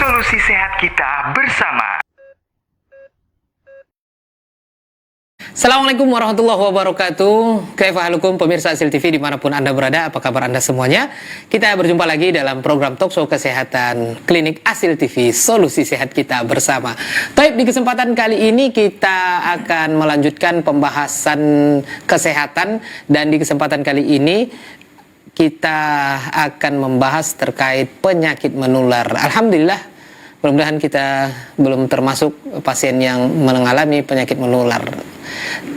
Solusi sehat kita bersama. Assalamualaikum warahmatullahi wabarakatuh. Kaifahalukum pemirsa Asil TV dimanapun Anda berada, apa kabar Anda semuanya? Kita berjumpa lagi dalam program Talkshow Kesehatan Klinik Asil TV, Solusi Sehat Kita Bersama. Taib, di kesempatan kali ini kita akan melanjutkan pembahasan kesehatan, dan di kesempatan kali ini kita akan membahas terkait penyakit menular. Alhamdulillah, mudah-mudahan kita belum termasuk pasien yang mengalami penyakit menular.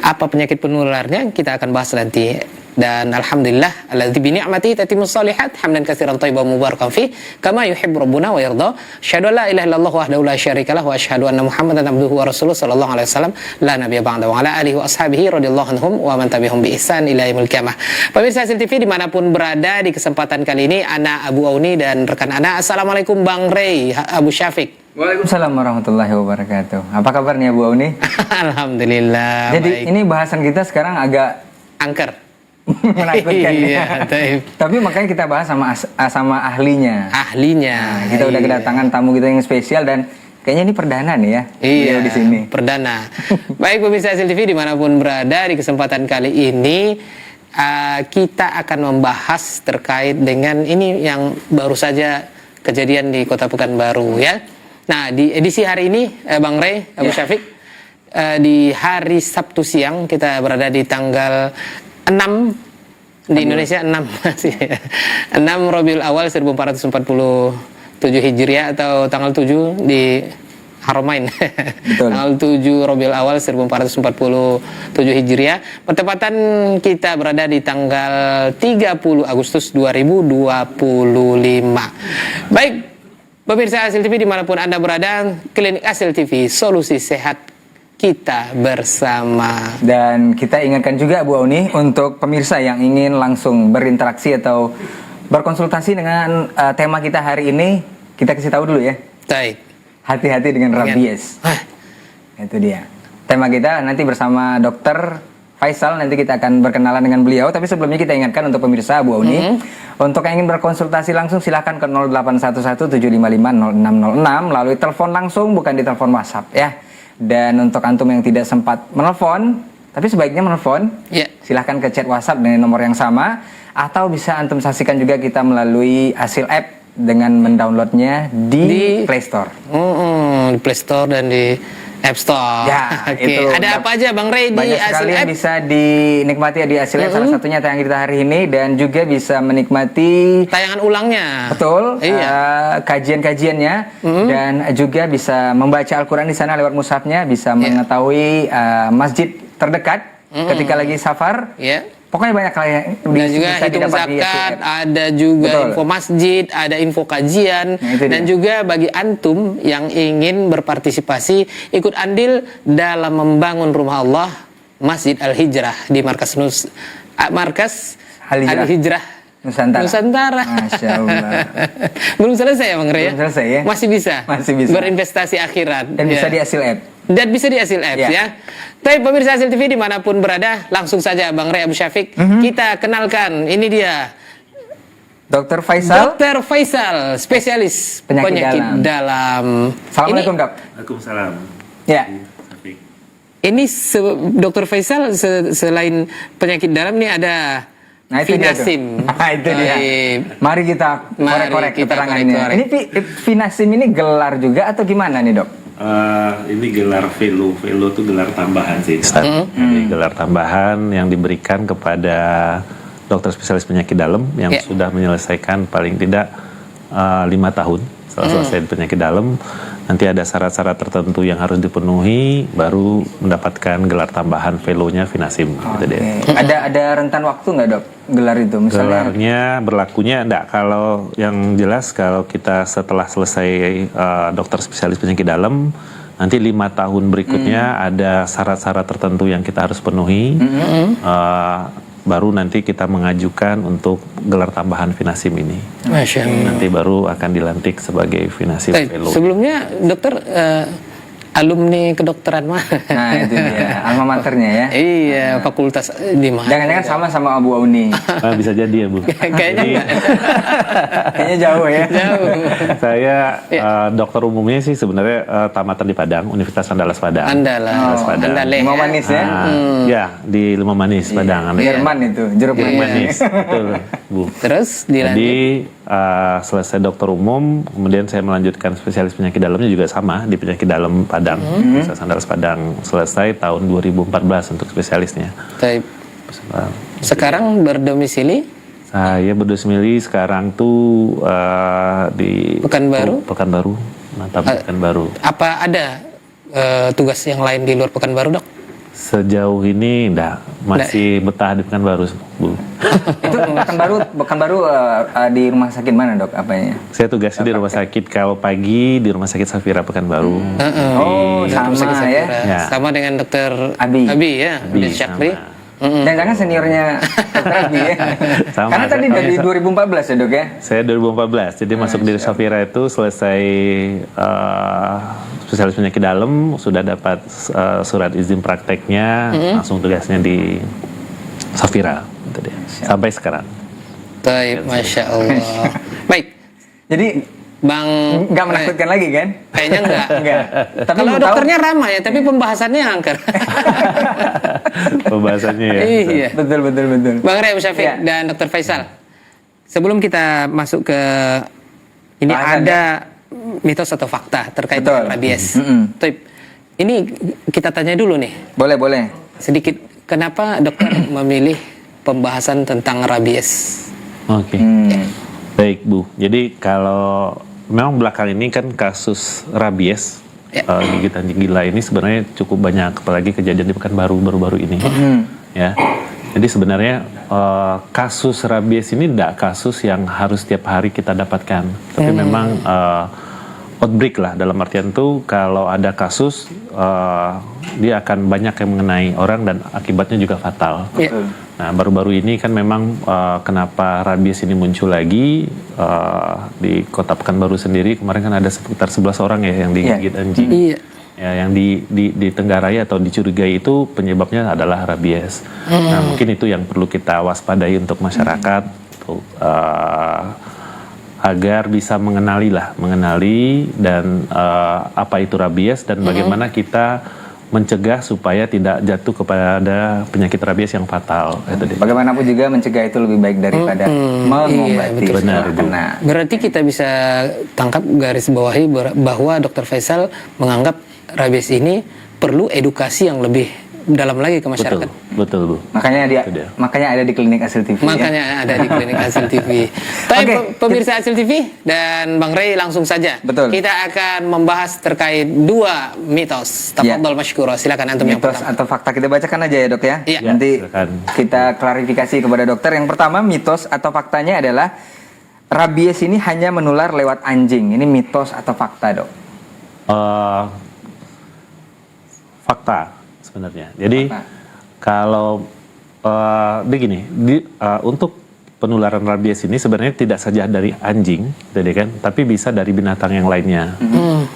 Apa penyakit penularnya kita akan bahas nanti. Dan alhamdulillah, alladzi bi ni'mati tatimmus shalihat, hamdan katsiran thayyiban mubarakan fi kama yuhibbu rabbuna wa yarda. Asyhadu an la ilaha illallah wahdahu la syarika lah wa asyhadu anna Muhammadan abduhu wa rasuluhu sallallahu alaihi wasallam la nabiyya ba'da wa ala alihi wa ashabihi radhiyallahu anhum wa man tabi'ahum bi ihsan ila yaumil qiyamah. Pemirsa Asil TV dimanapun berada, di kesempatan kali ini Ana Abu Auni dan rekan Ana. Assalamualaikum Bang Rey, Abu Syafiq. Waalaikumsalam warahmatullahi wabarakatuh. Apa kabarnya Bu Auni? Alhamdulillah. Jadi baik. ini bahasan kita sekarang agak Angker. menakutkan Iya, ya. Tapi makanya kita bahas sama ahlinya. Ahlinya. Nah, kita udah kedatangan tamu kita yang spesial dan kayaknya ini perdana nih ya. Iya, di sini. perdana. Baik pemirsa Asil TV dimanapun berada, di kesempatan kali ini kita akan membahas terkait dengan ini yang baru saja kejadian di Kota Pekanbaru ya. Nah, di edisi hari ini Bang Rey, Abu Syafiq, di hari Sabtu siang kita berada di tanggal 6 di Indonesia, 6 masih 6 Rabiul Awal 1447 Hijriah atau tanggal 7 di Haramain. Tanggal 7 Rabiul Awal 1447 Hijriah. Bertepatan kita berada di tanggal 30 Agustus 2025. Baik, pemirsa Asil TV dimanapun Anda berada, Klinik Asil TV, Solusi Sehat Kita Bersama. Dan kita ingatkan juga Bu Auni untuk pemirsa yang ingin langsung berinteraksi atau berkonsultasi dengan tema kita hari ini, kita kasih tahu dulu ya. Baik. Hati-hati dengan rabies. Itu dia. Tema kita nanti bersama Dokter Faisal, nanti kita akan berkenalan dengan beliau. Tapi sebelumnya kita ingatkan untuk pemirsa Bu Auni, untuk yang ingin berkonsultasi langsung silahkan ke 0811-755-0606 melalui telepon langsung, bukan di telepon WhatsApp ya. Dan untuk antum yang tidak sempat menelpon, tapi sebaiknya menelpon, silahkan ke chat WhatsApp dengan nomor yang sama, atau bisa antum saksikan juga kita melalui Asil App dengan mendownloadnya di Play Store. Di Play Store dan di App Store. Ya, itu. Ada apa aja Bang Rey di banyak Asil sekali App? yang bisa dinikmati ya di Asil App. Salah satunya tayangan kita hari ini, dan juga bisa menikmati tayangan ulangnya. Betul. Iya. Kajian-kajiannya, dan juga bisa membaca Al-Quran di sana lewat mushafnya, bisa mengetahui masjid terdekat ketika lagi safar. Pokoknya banyak hal yang dan juga hitung zakat, ada juga info masjid, ada info kajian, dan juga bagi antum yang ingin berpartisipasi ikut andil dalam membangun rumah Allah, Masjid Al-Hijrah di markas Al-Hijrah Nusantara. Masya Allah. Belum selesai ya Bang Rey? Belum selesai ya? Masih bisa berinvestasi akhirat. Dan bisa di Asil App. Dan bisa di Asil Apps ya. Tapi pemirsa Asil TV dimanapun berada, langsung saja Bang Rey, Abu Syafiq, kita kenalkan, ini dia Dokter Faisal. Dokter Faisal, spesialis penyakit dalam. Assalamualaikum Dok. Waalaikumsalam. Ya. Ini Dokter Faisal selain penyakit dalam nih ada Vinasim. Itu dia. Mari kita korek-korek keterangannya. Ini Vinasim ini gelar juga atau gimana nih Dok? Ini gelar velo itu gelar tambahan sih. Jadi gelar tambahan yang diberikan kepada dokter spesialis penyakit dalam yang sudah menyelesaikan paling tidak 5 tahun setelah selesai penyakit dalam. Nanti ada syarat-syarat tertentu yang harus dipenuhi, baru mendapatkan gelar tambahan velonya Vinasim. Gitu deh. Ada rentan waktu nggak Dok gelar itu? Misalnya? Gelarnya berlakunya enggak, kalau yang jelas kalau kita setelah selesai dokter spesialis penyakit dalam, nanti 5 tahun berikutnya ada syarat-syarat tertentu yang kita harus penuhi. Baru nanti kita mengajukan untuk gelar tambahan Vinasim ini. Masya Allah. Nanti baru akan dilantik sebagai Vinasim Fellow. Sebelumnya dokter alumni kedokteran mah. Nah itu dia, alma maternya ya. Iya, fakultas di mana? Jangan-jangan sama Abu Auni. Bisa jadi ya Bu. Kayaknya enggak. Kayaknya jauh ya. Jauh. Saya dokter umumnya sih sebenarnya tamatan di Padang, Universitas Andalas Padang. Andalas Padang. Limau manis ya. Ya, di Limau Manis Padang. Jerman itu, jeruk manis. Betul, Bu. Terus dilanjut. Jadi selesai dokter umum, kemudian saya melanjutkan spesialis penyakit dalamnya juga sama di penyakit dalam Padang, Universitas Andalas Padang. Selesai tahun 2014 untuk spesialisnya. Baik. Sekarang berdomisili? Saya berdomisili sekarang tuh di Pekanbaru? Pekanbaru, mantap Pekanbaru. Apa ada tugas yang lain di luar Pekanbaru, Dok? Sejauh ini masih betah di Pekanbaru, Bu. Itu Pekanbaru di rumah sakit mana, Dok, apanya? Saya tugasnya di rumah sakit, kalau pagi di rumah sakit Safira Pekanbaru. Sama ya. Sama dengan Dokter Abi ya, Abi Syakri. Dan jangan seniornya Dokter Abi ya. Sama, karena tadi dari 2014 ya, Dok ya. Saya 2014, jadi masuk di Safira itu selesai spesialis penyakit dalam, sudah dapat surat izin prakteknya, langsung tugasnya di Safira gitu deh. Sampai sekarang. Baik, Masya Allah. Baik. Jadi Bang, nggak menakutkan lagi kan? Kayaknya enggak. Tapi kalau dokternya ramah ya, tapi pembahasannya angker. Pembahasannya ya. Iya. Betul. Bang Ray Syafiq dan Dokter Faisal. Sebelum kita masuk ke ini ada mitos atau fakta terkait dengan rabies. Ini kita tanya dulu nih. Boleh. Sedikit, kenapa dokter memilih pembahasan tentang rabies? Oke. Baik Bu. Jadi kalau memang belakang ini kan kasus rabies, gigitan gila ini sebenarnya cukup banyak, apalagi kejadian di Pekanbaru baru-baru ini. Ya. Jadi sebenarnya kasus rabies ini tidak kasus yang harus setiap hari kita dapatkan, tapi memang outbreak lah, dalam artian tuh kalau ada kasus dia akan banyak yang mengenai orang dan akibatnya juga fatal. Nah baru-baru ini kan memang kenapa rabies ini muncul lagi di kota Pekanbaru sendiri, kemarin kan ada sekitar 11 orang ya yang digigit anjing. Ya, yang di Tenggarai atau dicurigai itu penyebabnya adalah rabies. Nah mungkin itu yang perlu kita waspadai untuk masyarakat, agar bisa mengenali dan apa itu rabies dan bagaimana kita mencegah supaya tidak jatuh kepada penyakit rabies yang fatal. Bagaimanapun juga mencegah itu lebih baik daripada mengobati. Iya, benar, berarti kita bisa tangkap garis bawahi bahwa Dokter Faisal menganggap rabies ini perlu edukasi yang lebih dalam lagi ke masyarakat. Betul Bu. Makanya ada di Klinik Asil TV. Makanya ada di Klinik Asil TV. Tapi pemirsa Asil TV dan Bang Ray, langsung saja. Betul. Kita akan membahas terkait dua mitos. Tafadhol masykur. Silakan antum yang pertama. Mitos atau fakta kita bacakan aja ya, Dok ya. Iya. Nanti silakan kita klarifikasi kepada dokter. Yang pertama, mitos atau faktanya adalah rabies ini hanya menular lewat anjing. Ini mitos atau fakta, Dok? Fakta sebenarnya. Jadi kalau begini, untuk penularan rabies ini sebenarnya tidak saja dari anjing, jadi kan, tapi bisa dari binatang yang lainnya.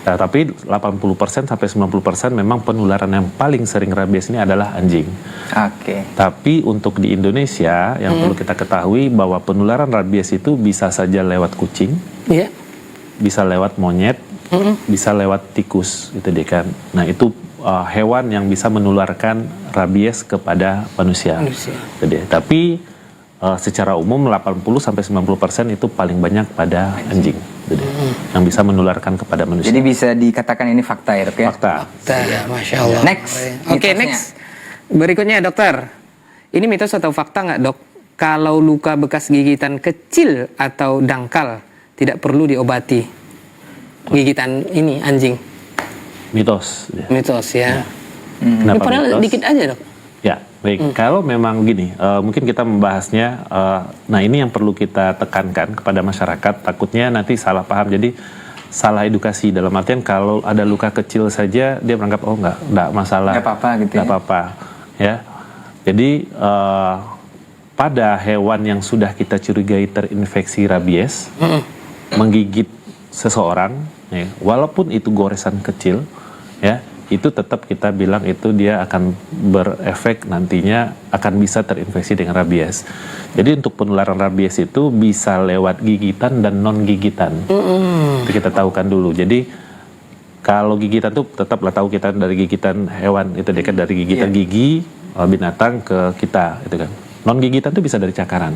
Nah, tapi 80% sampai 90% memang penularan yang paling sering rabies ini adalah anjing. Tapi untuk di Indonesia yang perlu kita ketahui bahwa penularan rabies itu bisa saja lewat kucing, bisa lewat monyet, bisa lewat tikus, gitu deh kan. Nah itu hewan yang bisa menularkan rabies kepada manusia. Jadi, tapi secara umum 80-90% itu paling banyak pada anjing. Jadi, yang bisa menularkan kepada manusia. Jadi bisa dikatakan ini fakta ya, Dok ya? Fakta. Masya Allah. Next. Next. Berikutnya dokter. Ini mitos atau fakta nggak, Dok? Kalau luka bekas gigitan kecil atau dangkal tidak perlu diobati. Gigitan ini anjing. Mitos ya. Kenapa padahal mitos? Dikit aja, Dok. Ya, baik. Kalau memang gini, mungkin kita membahasnya, nah ini yang perlu kita tekankan kepada masyarakat, takutnya nanti salah paham, jadi salah edukasi, dalam artian kalau ada luka kecil saja, dia menganggap, oh enggak masalah. Enggak apa-apa gitu ya. Enggak apa-apa, ya. Jadi, pada hewan yang sudah kita curigai terinfeksi rabies, menggigit seseorang, ya, walaupun itu goresan kecil, ya, itu tetap kita bilang itu dia akan berefek nantinya akan bisa terinfeksi dengan rabies. Jadi untuk penularan rabies itu bisa lewat gigitan dan non gigitan. Itu kita tahukan dulu. Jadi kalau gigitan tuh tetaplah tahu kita dari gigitan hewan itu dekat dari gigitan gigi binatang ke kita, itu kan. Non gigitan tuh bisa dari cakaran,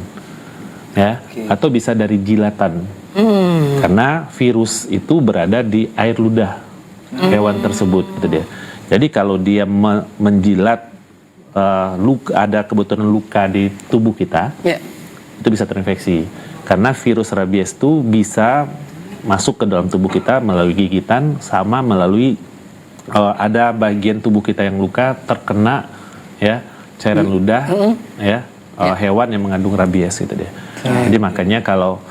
ya, atau bisa dari jilatan. Karena virus itu berada di air ludah hewan tersebut, itu dia. Jadi kalau dia menjilat ada kebetulan luka di tubuh kita, itu bisa terinfeksi. Karena virus rabies itu bisa masuk ke dalam tubuh kita melalui gigitan, sama melalui ada bagian tubuh kita yang luka terkena ya cairan ludah hewan yang mengandung rabies, gitu dia. Jadi makanya kalau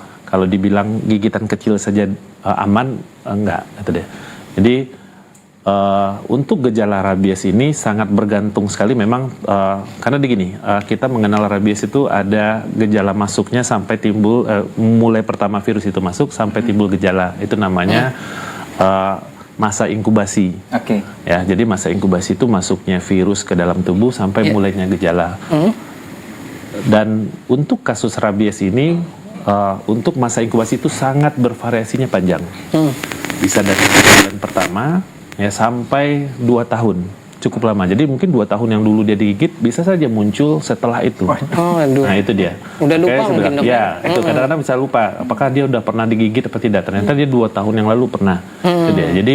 dibilang gigitan kecil saja aman, enggak, gitu deh. Jadi untuk gejala rabies ini sangat bergantung sekali memang karena begini, kita mengenal rabies itu ada gejala masuknya sampai timbul mulai pertama virus itu masuk sampai timbul gejala, itu namanya masa inkubasi. Ya, jadi masa inkubasi itu masuknya virus ke dalam tubuh sampai mulainya gejala. Dan untuk kasus rabies ini untuk masa inkubasi itu sangat bervariasinya panjang. Bisa dari bulan pertama ya sampai 2 tahun, cukup lama. Jadi mungkin 2 tahun yang dulu dia digigit bisa saja muncul setelah itu. Nah itu dia. Udah lupa mungkin. Ya, itu kadang-kadang bisa lupa apakah dia udah pernah digigit apa tidak. Ternyata dia 2 tahun yang lalu pernah. Itu dia. Jadi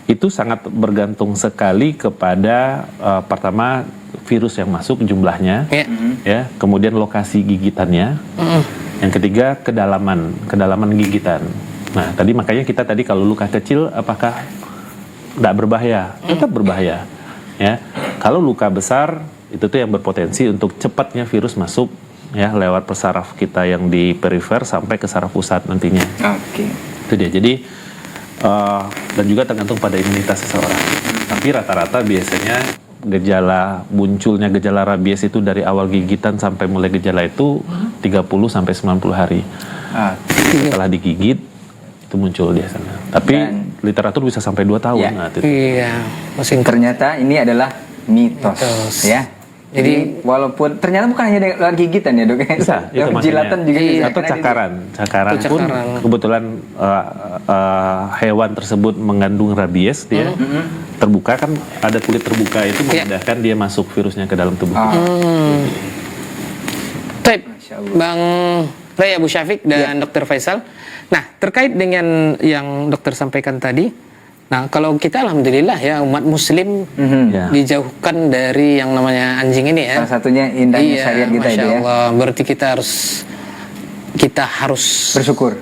itu sangat bergantung sekali kepada pertama virus yang masuk jumlahnya, ya, kemudian lokasi gigitannya. Yang ketiga kedalaman gigitan. Nah tadi makanya kita tadi kalau luka kecil apakah tidak berbahaya? Tetap berbahaya. Ya, kalau luka besar itu tuh yang berpotensi untuk cepatnya virus masuk ya lewat persaraf kita yang di perifer sampai ke saraf pusat nantinya. Itu dia. Jadi dan juga tergantung pada imunitas seseorang. Tapi rata-rata biasanya munculnya gejala rabies itu dari awal gigitan sampai mulai gejala itu 30 sampai 90 hari. Setelah digigit itu muncul biasanya. Tapi literatur bisa sampai 2 tahun. Ternyata ini adalah mitos. Ya. Jadi walaupun ternyata bukan hanya lewat gigitan ya, Dok. Bisa, itu jilatan juga bisa. Atau cakaran pun kebetulan hewan tersebut mengandung rabies, dia terbuka kan, ada kulit terbuka itu memudahkan dia masuk virusnya ke dalam tubuh. Bang Ray, Abu Syafiq dan Dr. Faisal. Nah, terkait dengan yang dokter sampaikan tadi, nah kalau kita alhamdulillah ya umat muslim dijauhkan dari yang namanya anjing ini ya. Salah satunya indahnya syariat kita itu ya. Allah, berarti kita harus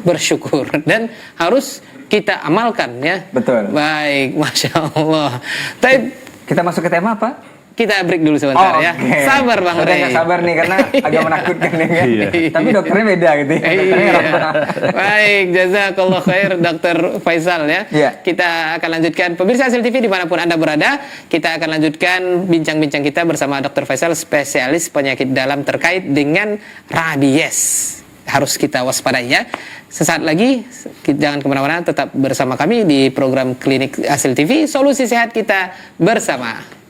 bersyukur dan harus kita amalkan ya. Betul. Baik, Masya Allah. Tapi kita masuk ke tema apa? Kita break dulu sebentar ya. Sabar Bang Ray. Udah sabar nih karena agak menakutkan ya kan. Tapi dokternya beda gitu. Baik, jazakallah khair Dr. Faisal ya. Kita akan lanjutkan pemirsa Asil TV dimanapun Anda berada. Kita akan lanjutkan bincang-bincang kita bersama Dr. Faisal, spesialis penyakit dalam terkait dengan rabies. Harus kita waspadai ya. Sesaat lagi, jangan kemana-mana, tetap bersama kami di program Klinik Asil TV, solusi sehat kita bersama.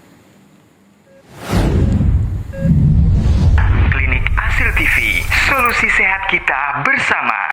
Klinik Asil TV, solusi sehat kita bersama.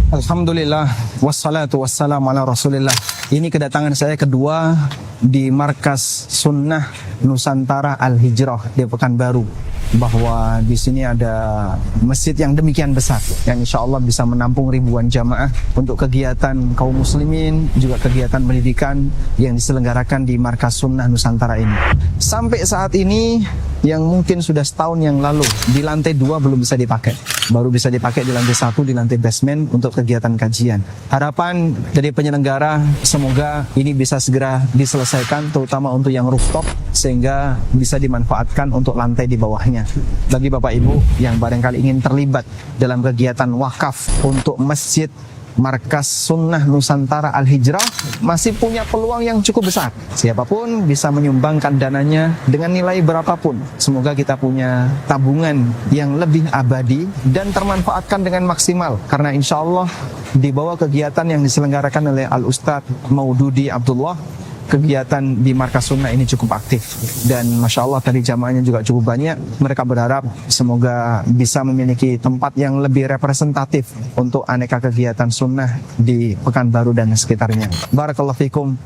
Alhamdulillah, wassalatu wassalamu ala rasulillah. Ini kedatangan saya kedua di Markas Sunnah Nusantara Al-Hijrah di Pekanbaru. Bahwa di sini ada masjid yang demikian besar, yang insya Allah bisa menampung ribuan jamaah untuk kegiatan kaum muslimin, juga kegiatan pendidikan yang diselenggarakan di Markas Sunnah Nusantara ini. Sampai saat ini, yang mungkin sudah setahun yang lalu, di lantai 2 belum bisa dipakai. Baru bisa dipakai di lantai 1, di lantai basement untuk kegiatan kajian. Harapan dari penyelenggara, semoga ini bisa segera diselesaikan, terutama untuk yang rooftop, sehingga bisa dimanfaatkan untuk lantai di bawahnya. Bagi Bapak Ibu yang barangkali ingin terlibat dalam kegiatan wakaf untuk masjid Markas Sunnah Nusantara Al-Hijrah masih punya peluang yang cukup besar. Siapapun bisa menyumbangkan dananya dengan nilai berapapun. Semoga kita punya tabungan yang lebih abadi dan termanfaatkan dengan maksimal. Karena insya Allah di bawah kegiatan yang diselenggarakan oleh Al-Ustadz Maududi Abdullah, kegiatan di Markas Sunnah ini cukup aktif dan Masya Allah tadi jamaahnya juga cukup banyak. Mereka berharap semoga bisa memiliki tempat yang lebih representatif untuk aneka kegiatan sunnah di Pekanbaru dan sekitarnya. Barakallahu fikum.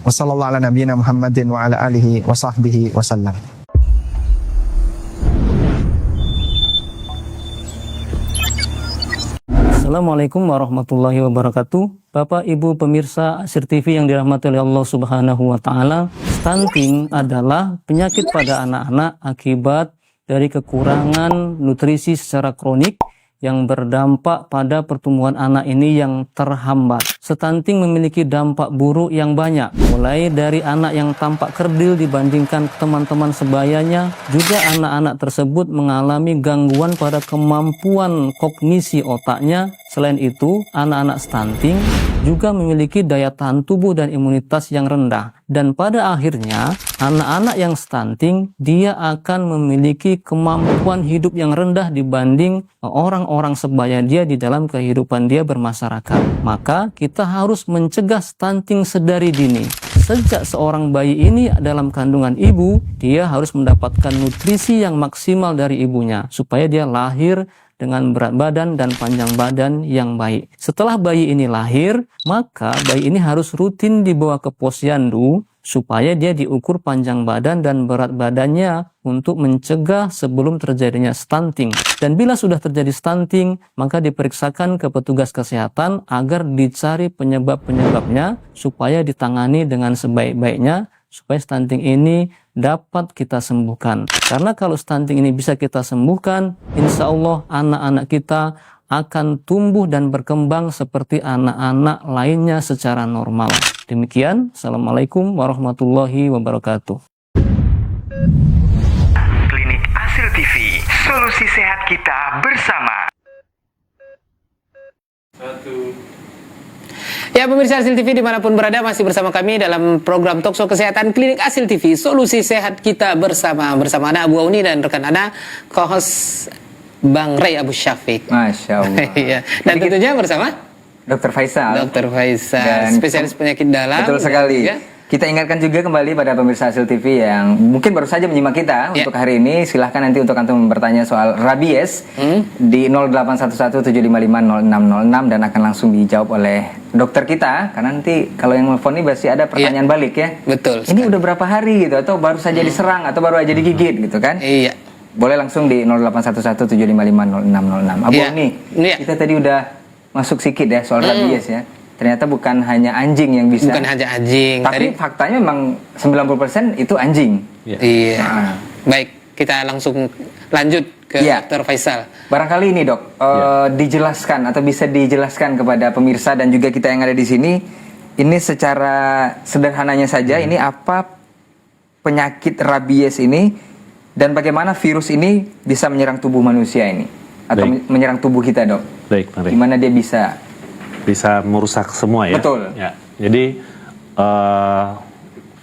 Wassallallahu ala nabiyina Muhammadin wa ala alihi wa sahbihi wasallam. Assalamualaikum warahmatullahi wabarakatuh. Bapak Ibu pemirsa Asir TV yang dirahmati oleh Allah Subhanahu wa taala, stunting adalah penyakit pada anak-anak akibat dari kekurangan nutrisi secara kronik yang berdampak pada pertumbuhan anak ini yang terhambat. Stunting memiliki dampak buruk yang banyak, mulai dari anak yang tampak kerdil dibandingkan teman-teman sebayanya, juga anak-anak tersebut mengalami gangguan pada kemampuan kognisi otaknya. Selain itu, anak-anak stunting juga memiliki daya tahan tubuh dan imunitas yang rendah. Dan pada akhirnya, anak-anak yang stunting, dia akan memiliki kemampuan hidup yang rendah dibanding orang-orang sebaya dia di dalam kehidupan dia bermasyarakat. Maka kita harus mencegah stunting sedari dini. Sejak seorang bayi ini dalam kandungan ibu, dia harus mendapatkan nutrisi yang maksimal dari ibunya, supaya dia lahir dengan berat badan dan panjang badan yang baik. Setelah bayi ini lahir, maka bayi ini harus rutin dibawa ke posyandu supaya dia diukur panjang badan dan berat badannya untuk mencegah sebelum terjadinya stunting. Dan bila sudah terjadi stunting, maka diperiksakan ke petugas kesehatan agar dicari penyebab-penyebabnya supaya ditangani dengan sebaik-baiknya, supaya stunting ini dapat kita sembuhkan. Karena kalau stunting ini bisa kita sembuhkan, insya Allah anak-anak kita akan tumbuh dan berkembang seperti anak-anak lainnya secara normal. Demikian, Assalamualaikum warahmatullahi wabarakatuh. Klinik Asil TV, solusi sehat kita bersama. Ya pemirsa Asil TV dimanapun berada, masih bersama kami dalam program Talkshow Kesehatan Klinik Asil TV, solusi sehat kita bersama. Bersama Ana Abu Auni dan rekan Ana, co-host Bang Ray Abu Syafiq. Masya Allah. Ya. Dan tentunya bersama Dr. Faisal. Dr. Faisal, spesialis penyakit dalam. Betul sekali. Ya. Kita ingatkan juga kembali pada pemirsa Asil TV yang mungkin baru saja menyimak kita untuk hari ini. Silahkan nanti untuk antum bertanya soal rabies di 081175500606 dan akan langsung dijawab oleh dokter kita. Karena nanti kalau yang telepon ini pasti ada pertanyaan balik ya. Betul. Ini udah berapa hari gitu, atau baru saja diserang, atau baru aja digigit gitu kan? Iya. Boleh langsung di 081175500606. Abu ini kita tadi udah masuk sedikit ya soal rabies ya. Ternyata bukan hanya anjing yang bisa. Bukan hanya anjing. Tapi faktanya memang 90% itu anjing. Iya. Baik, kita langsung lanjut ke Dr. Faisal. Barangkali ini dok, dijelaskan atau bisa dijelaskan kepada pemirsa dan juga kita yang ada di sini, ini secara sederhananya saja, ini apa penyakit rabies ini dan bagaimana virus ini bisa menyerang tubuh manusia ini atau menyerang tubuh kita dok? Baik, mari. Gimana dia bisa merusak semua ya. Betul. Ya. Jadi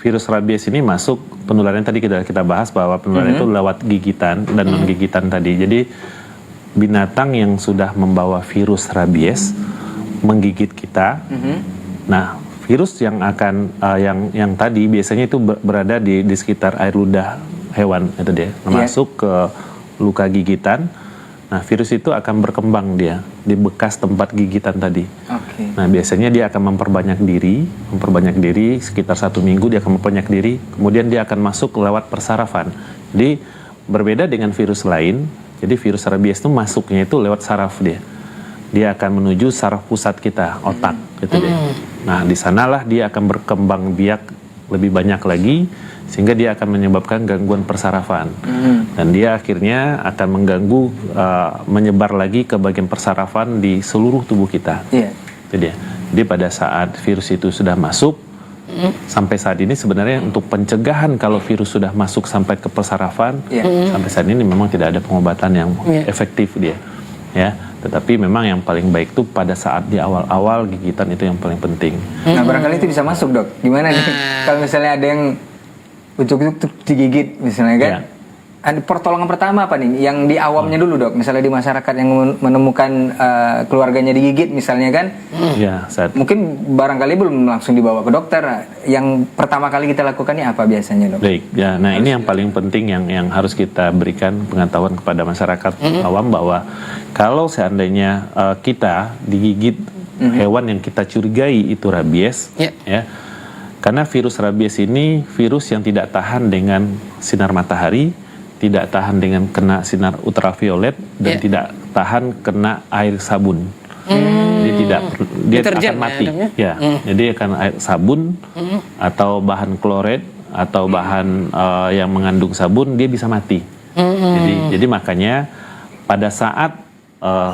virus rabies ini masuk, penularannya tadi kita bahas bahwa penularan itu lewat gigitan dan non gigitan tadi. Jadi binatang yang sudah membawa virus rabies menggigit kita. Nah, virus yang akan yang tadi biasanya itu berada di sekitar air ludah hewan itu dia. Masuk ke luka gigitan. Nah, virus itu akan berkembang dia di bekas tempat gigitan tadi. Nah, biasanya dia akan memperbanyak diri sekitar 1 minggu dia akan memperbanyak diri, kemudian dia akan masuk lewat persarafan. Jadi berbeda dengan virus lain. Jadi virus rabies itu masuknya itu lewat saraf dia. Dia akan menuju saraf pusat kita, otak, gitu dia. Nah, di sanalah dia akan berkembang biak lebih banyak lagi, sehingga dia akan menyebabkan gangguan persarafan. Dan dia akhirnya akan mengganggu, menyebar lagi ke bagian persarafan di seluruh tubuh kita. Itu dia. Jadi pada saat virus itu sudah masuk, sampai saat ini sebenarnya untuk pencegahan kalau virus sudah masuk sampai ke persarafan, sampai saat ini memang tidak ada pengobatan yang efektif dia. Ya. Tetapi memang yang paling baik itu pada saat di awal-awal gigitan itu yang paling penting. Nah, barangkali itu bisa masuk, Dok. Gimana nih kalau misalnya ada yang ujuk-ujuk digigit misalnya kan? Ya. Ada pertolongan pertama apa nih? Yang di awamnya dulu, Dok. Misalnya di masyarakat yang menemukan keluarganya digigit misalnya kan? Ya, Mungkin barangkali belum langsung dibawa ke dokter. Yang pertama kali kita lakukan ini apa biasanya, Dok? baik. Ya, nah ini yang paling penting yang harus kita berikan pengetahuan kepada masyarakat awam bahwa kalau seandainya kita digigit hewan yang kita curigai itu rabies, ya. Karena virus rabies ini virus yang tidak tahan dengan sinar matahari, tidak tahan dengan kena sinar ultraviolet, dan tidak tahan kena air sabun. Jadi dia akan mati. Ya, jadi akan air sabun atau bahan kloret atau bahan yang mengandung sabun dia bisa mati. Jadi makanya pada saat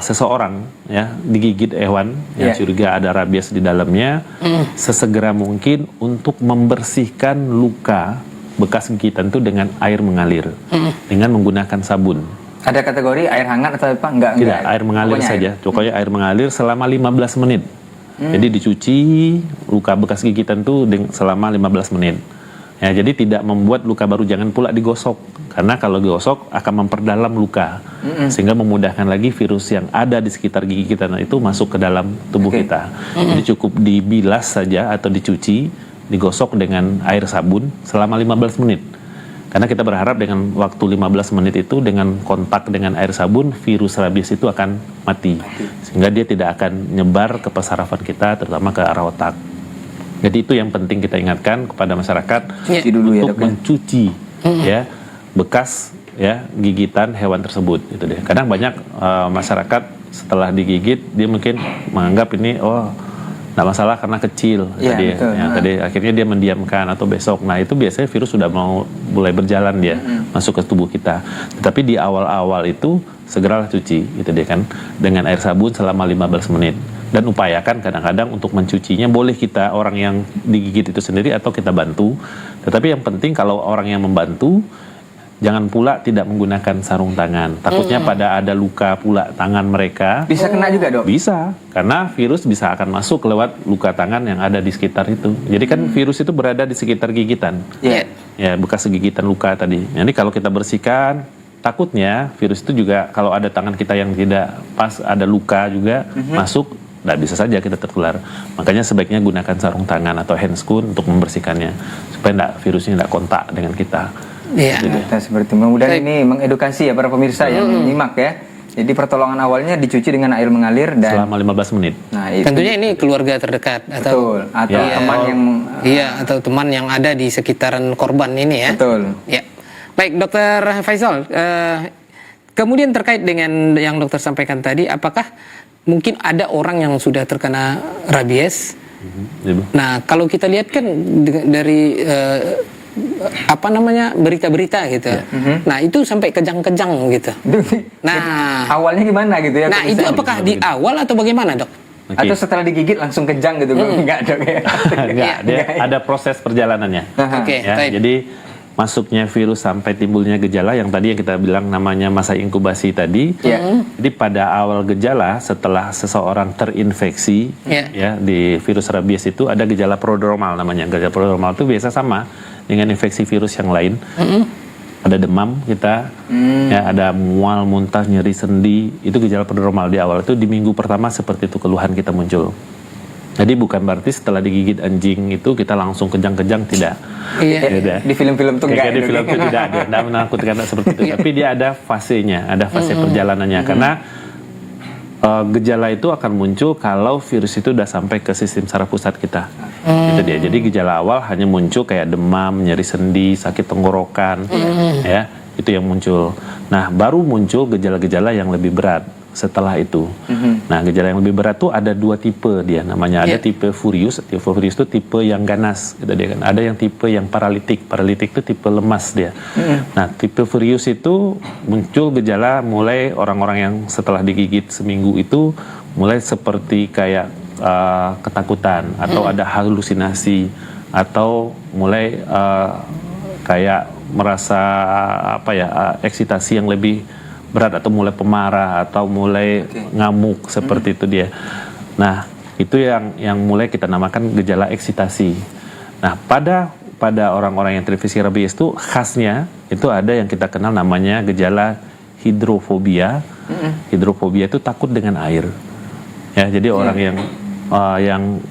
seseorang ya digigit hewan yang curiga ada rabies di dalamnya, sesegera mungkin untuk membersihkan luka bekas gigitan itu dengan air mengalir, dengan menggunakan sabun. Ada kategori air hangat atau apa? Enggak. Tidak, air mengalir saja. Pokoknya air mengalir selama 15 menit. Jadi dicuci luka bekas gigitan itu selama 15 menit. Ya, jadi tidak membuat luka baru, jangan pula digosok. Karena kalau digosok akan memperdalam luka. Sehingga memudahkan lagi virus yang ada di sekitar gigi kita itu masuk ke dalam tubuh kita. Jadi cukup dibilas saja atau dicuci, digosok dengan air sabun selama 15 menit. Karena kita berharap dengan waktu 15 menit itu dengan kontak dengan air sabun, virus rabies itu akan mati. Sehingga dia tidak akan nyebar ke pesarafan kita, terutama ke arah otak. Jadi itu yang penting kita ingatkan kepada masyarakat untuk mencuci ya bekas ya gigitan hewan tersebut. Itu deh. Kadang banyak masyarakat setelah digigit dia mungkin menganggap ini nggak masalah karena kecil, tadi akhirnya dia mendiamkan atau besok. Nah itu biasanya virus sudah mulai berjalan dia masuk ke tubuh kita. Tetapi di awal-awal itu segeralah cuci, itu dia kan dengan air sabun selama 15 menit. Dan upayakan kadang-kadang untuk mencucinya boleh kita orang yang digigit itu sendiri atau kita bantu. Tetapi yang penting kalau orang yang membantu jangan pula tidak menggunakan sarung tangan. Takutnya pada ada luka pula tangan mereka. Bisa kena juga, Dok? Bisa, karena virus bisa akan masuk lewat luka tangan yang ada di sekitar itu. Jadi kan virus itu berada di sekitar gigitan. Ya, bekas gigitan luka tadi. Jadi kalau kita bersihkan, takutnya virus itu juga kalau ada tangan kita yang tidak pas, ada luka juga masuk, nggak bisa saja kita tertular. Makanya sebaiknya gunakan sarung tangan atau handscoon untuk membersihkannya supaya virusnya tidak kontak dengan kita. Iya. Seperti mudah-mudahan ini mengedukasi ya para pemirsa yang menyimak ya. Jadi pertolongan awalnya dicuci dengan air mengalir dan selama 15 menit. Nah, tentunya ini keluarga terdekat atau teman yang atau teman yang ada di sekitaran korban ini ya. Betul. Ya. Baik, Dokter Faisal, kemudian terkait dengan yang dokter sampaikan tadi, apakah mungkin ada orang yang sudah terkena rabies? Nah, kalau kita lihat kan dari berita-berita gitu. Nah, itu sampai kejang-kejang gitu. Nah, awalnya gimana gitu ya? Nah, itu apakah di awal atau bagaimana, Dok? Atau setelah digigit langsung kejang gitu? Enggak, Dok ya. Enggak, dia ada proses perjalanannya. Jadi masuknya virus sampai timbulnya gejala yang tadi yang kita bilang namanya masa inkubasi tadi. Jadi pada awal gejala setelah seseorang terinfeksi ya di virus rabies itu ada gejala prodromal namanya. Gejala prodromal itu biasa sama dengan infeksi virus yang lain. Ada demam kita, ya ada mual, muntah, nyeri sendi, itu gejala prodromal di awal. Itu di minggu pertama seperti itu keluhan kita muncul. Jadi bukan berarti setelah digigit anjing itu kita langsung kejang-kejang, tidak. Di film-film tuh enggak. Di film itu tidak ada, tidak menakutkan seperti itu. Tapi dia ada fasenya, ada fase perjalanannya. Karena gejala itu akan muncul kalau virus itu udah sampai ke sistem saraf pusat kita. Itu dia. Jadi gejala awal hanya muncul kayak demam, nyeri sendi, sakit tenggorokan, ya itu yang muncul. Nah baru muncul gejala-gejala yang lebih berat setelah itu. Nah gejala yang lebih berat tuh ada dua tipe dia namanya. Ada tipe furius. Tipe furius itu tipe yang ganas, gitu dia kan. Ada yang tipe yang paralitik. Paralitik itu tipe lemas dia. Nah tipe furius itu muncul gejala mulai orang-orang yang setelah digigit seminggu itu mulai seperti kayak ketakutan atau ada halusinasi atau mulai kayak merasa eksitasi yang lebih berat atau mulai pemarah atau mulai ngamuk seperti itu dia. Nah, itu yang mulai kita namakan gejala eksitasi. Nah, pada orang-orang yang terinfeksi rabies itu khasnya itu ada yang kita kenal namanya gejala hidrofobia. Hidrofobia itu takut dengan air. Ya, jadi orang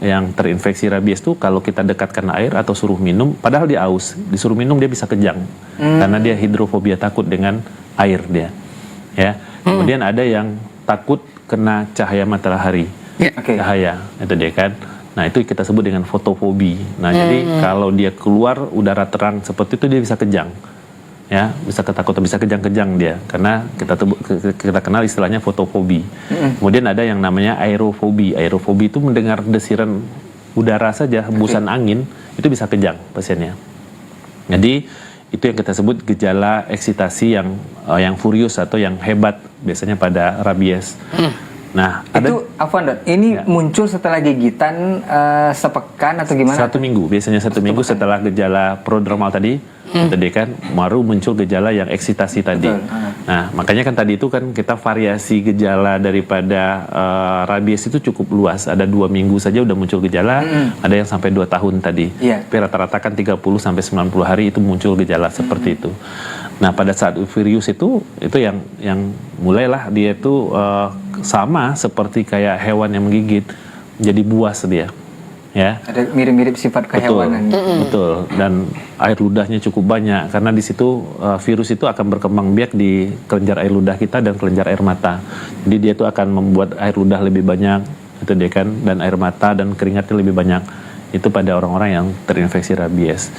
yang terinfeksi rabies itu kalau kita dekatkan air atau suruh minum, padahal dia aus, disuruh minum dia bisa kejang karena dia hidrofobia, takut dengan air dia. Ya. Kemudian ada yang takut kena cahaya matahari. Cahaya itu dia kan. Nah, itu kita sebut dengan fotofobi. Nah, jadi kalau dia keluar udara terang seperti itu dia bisa kejang. Ya, bisa ketakutan, bisa kejang-kejang dia karena kita kenal istilahnya fotofobi. Kemudian ada yang namanya aerofobi. Aerofobi itu mendengar desiran udara saja, hembusan angin itu bisa kejang pasiennya. Jadi itu yang kita sebut gejala eksitasi yang furious atau yang hebat biasanya pada rabies. Nah, itu Afwan, ini muncul setelah gigitan sepekan atau gimana? 1 minggu, biasanya 1 minggu setelah gejala prodromal tadi kan baru muncul gejala yang eksitasi tadi. Nah, makanya kan tadi itu kan kita variasi gejala daripada rabies itu cukup luas. Ada 2 minggu saja udah muncul gejala, ada yang sampai 2 tahun tadi. Tapi rata-rata kan 30 sampai 90 hari itu muncul gejala seperti itu. Nah, pada saat virus itu yang mulailah dia itu sama seperti kayak hewan yang menggigit, jadi buas dia. Ya. Ada mirip-mirip sifat kehewanan. Betul. Dan air ludahnya cukup banyak karena di situ virus itu akan berkembang biak di kelenjar air ludah kita dan kelenjar air mata. Jadi dia itu akan membuat air ludah lebih banyak, itu dia kan, dan air mata dan keringatnya lebih banyak. Itu pada orang-orang yang terinfeksi rabies.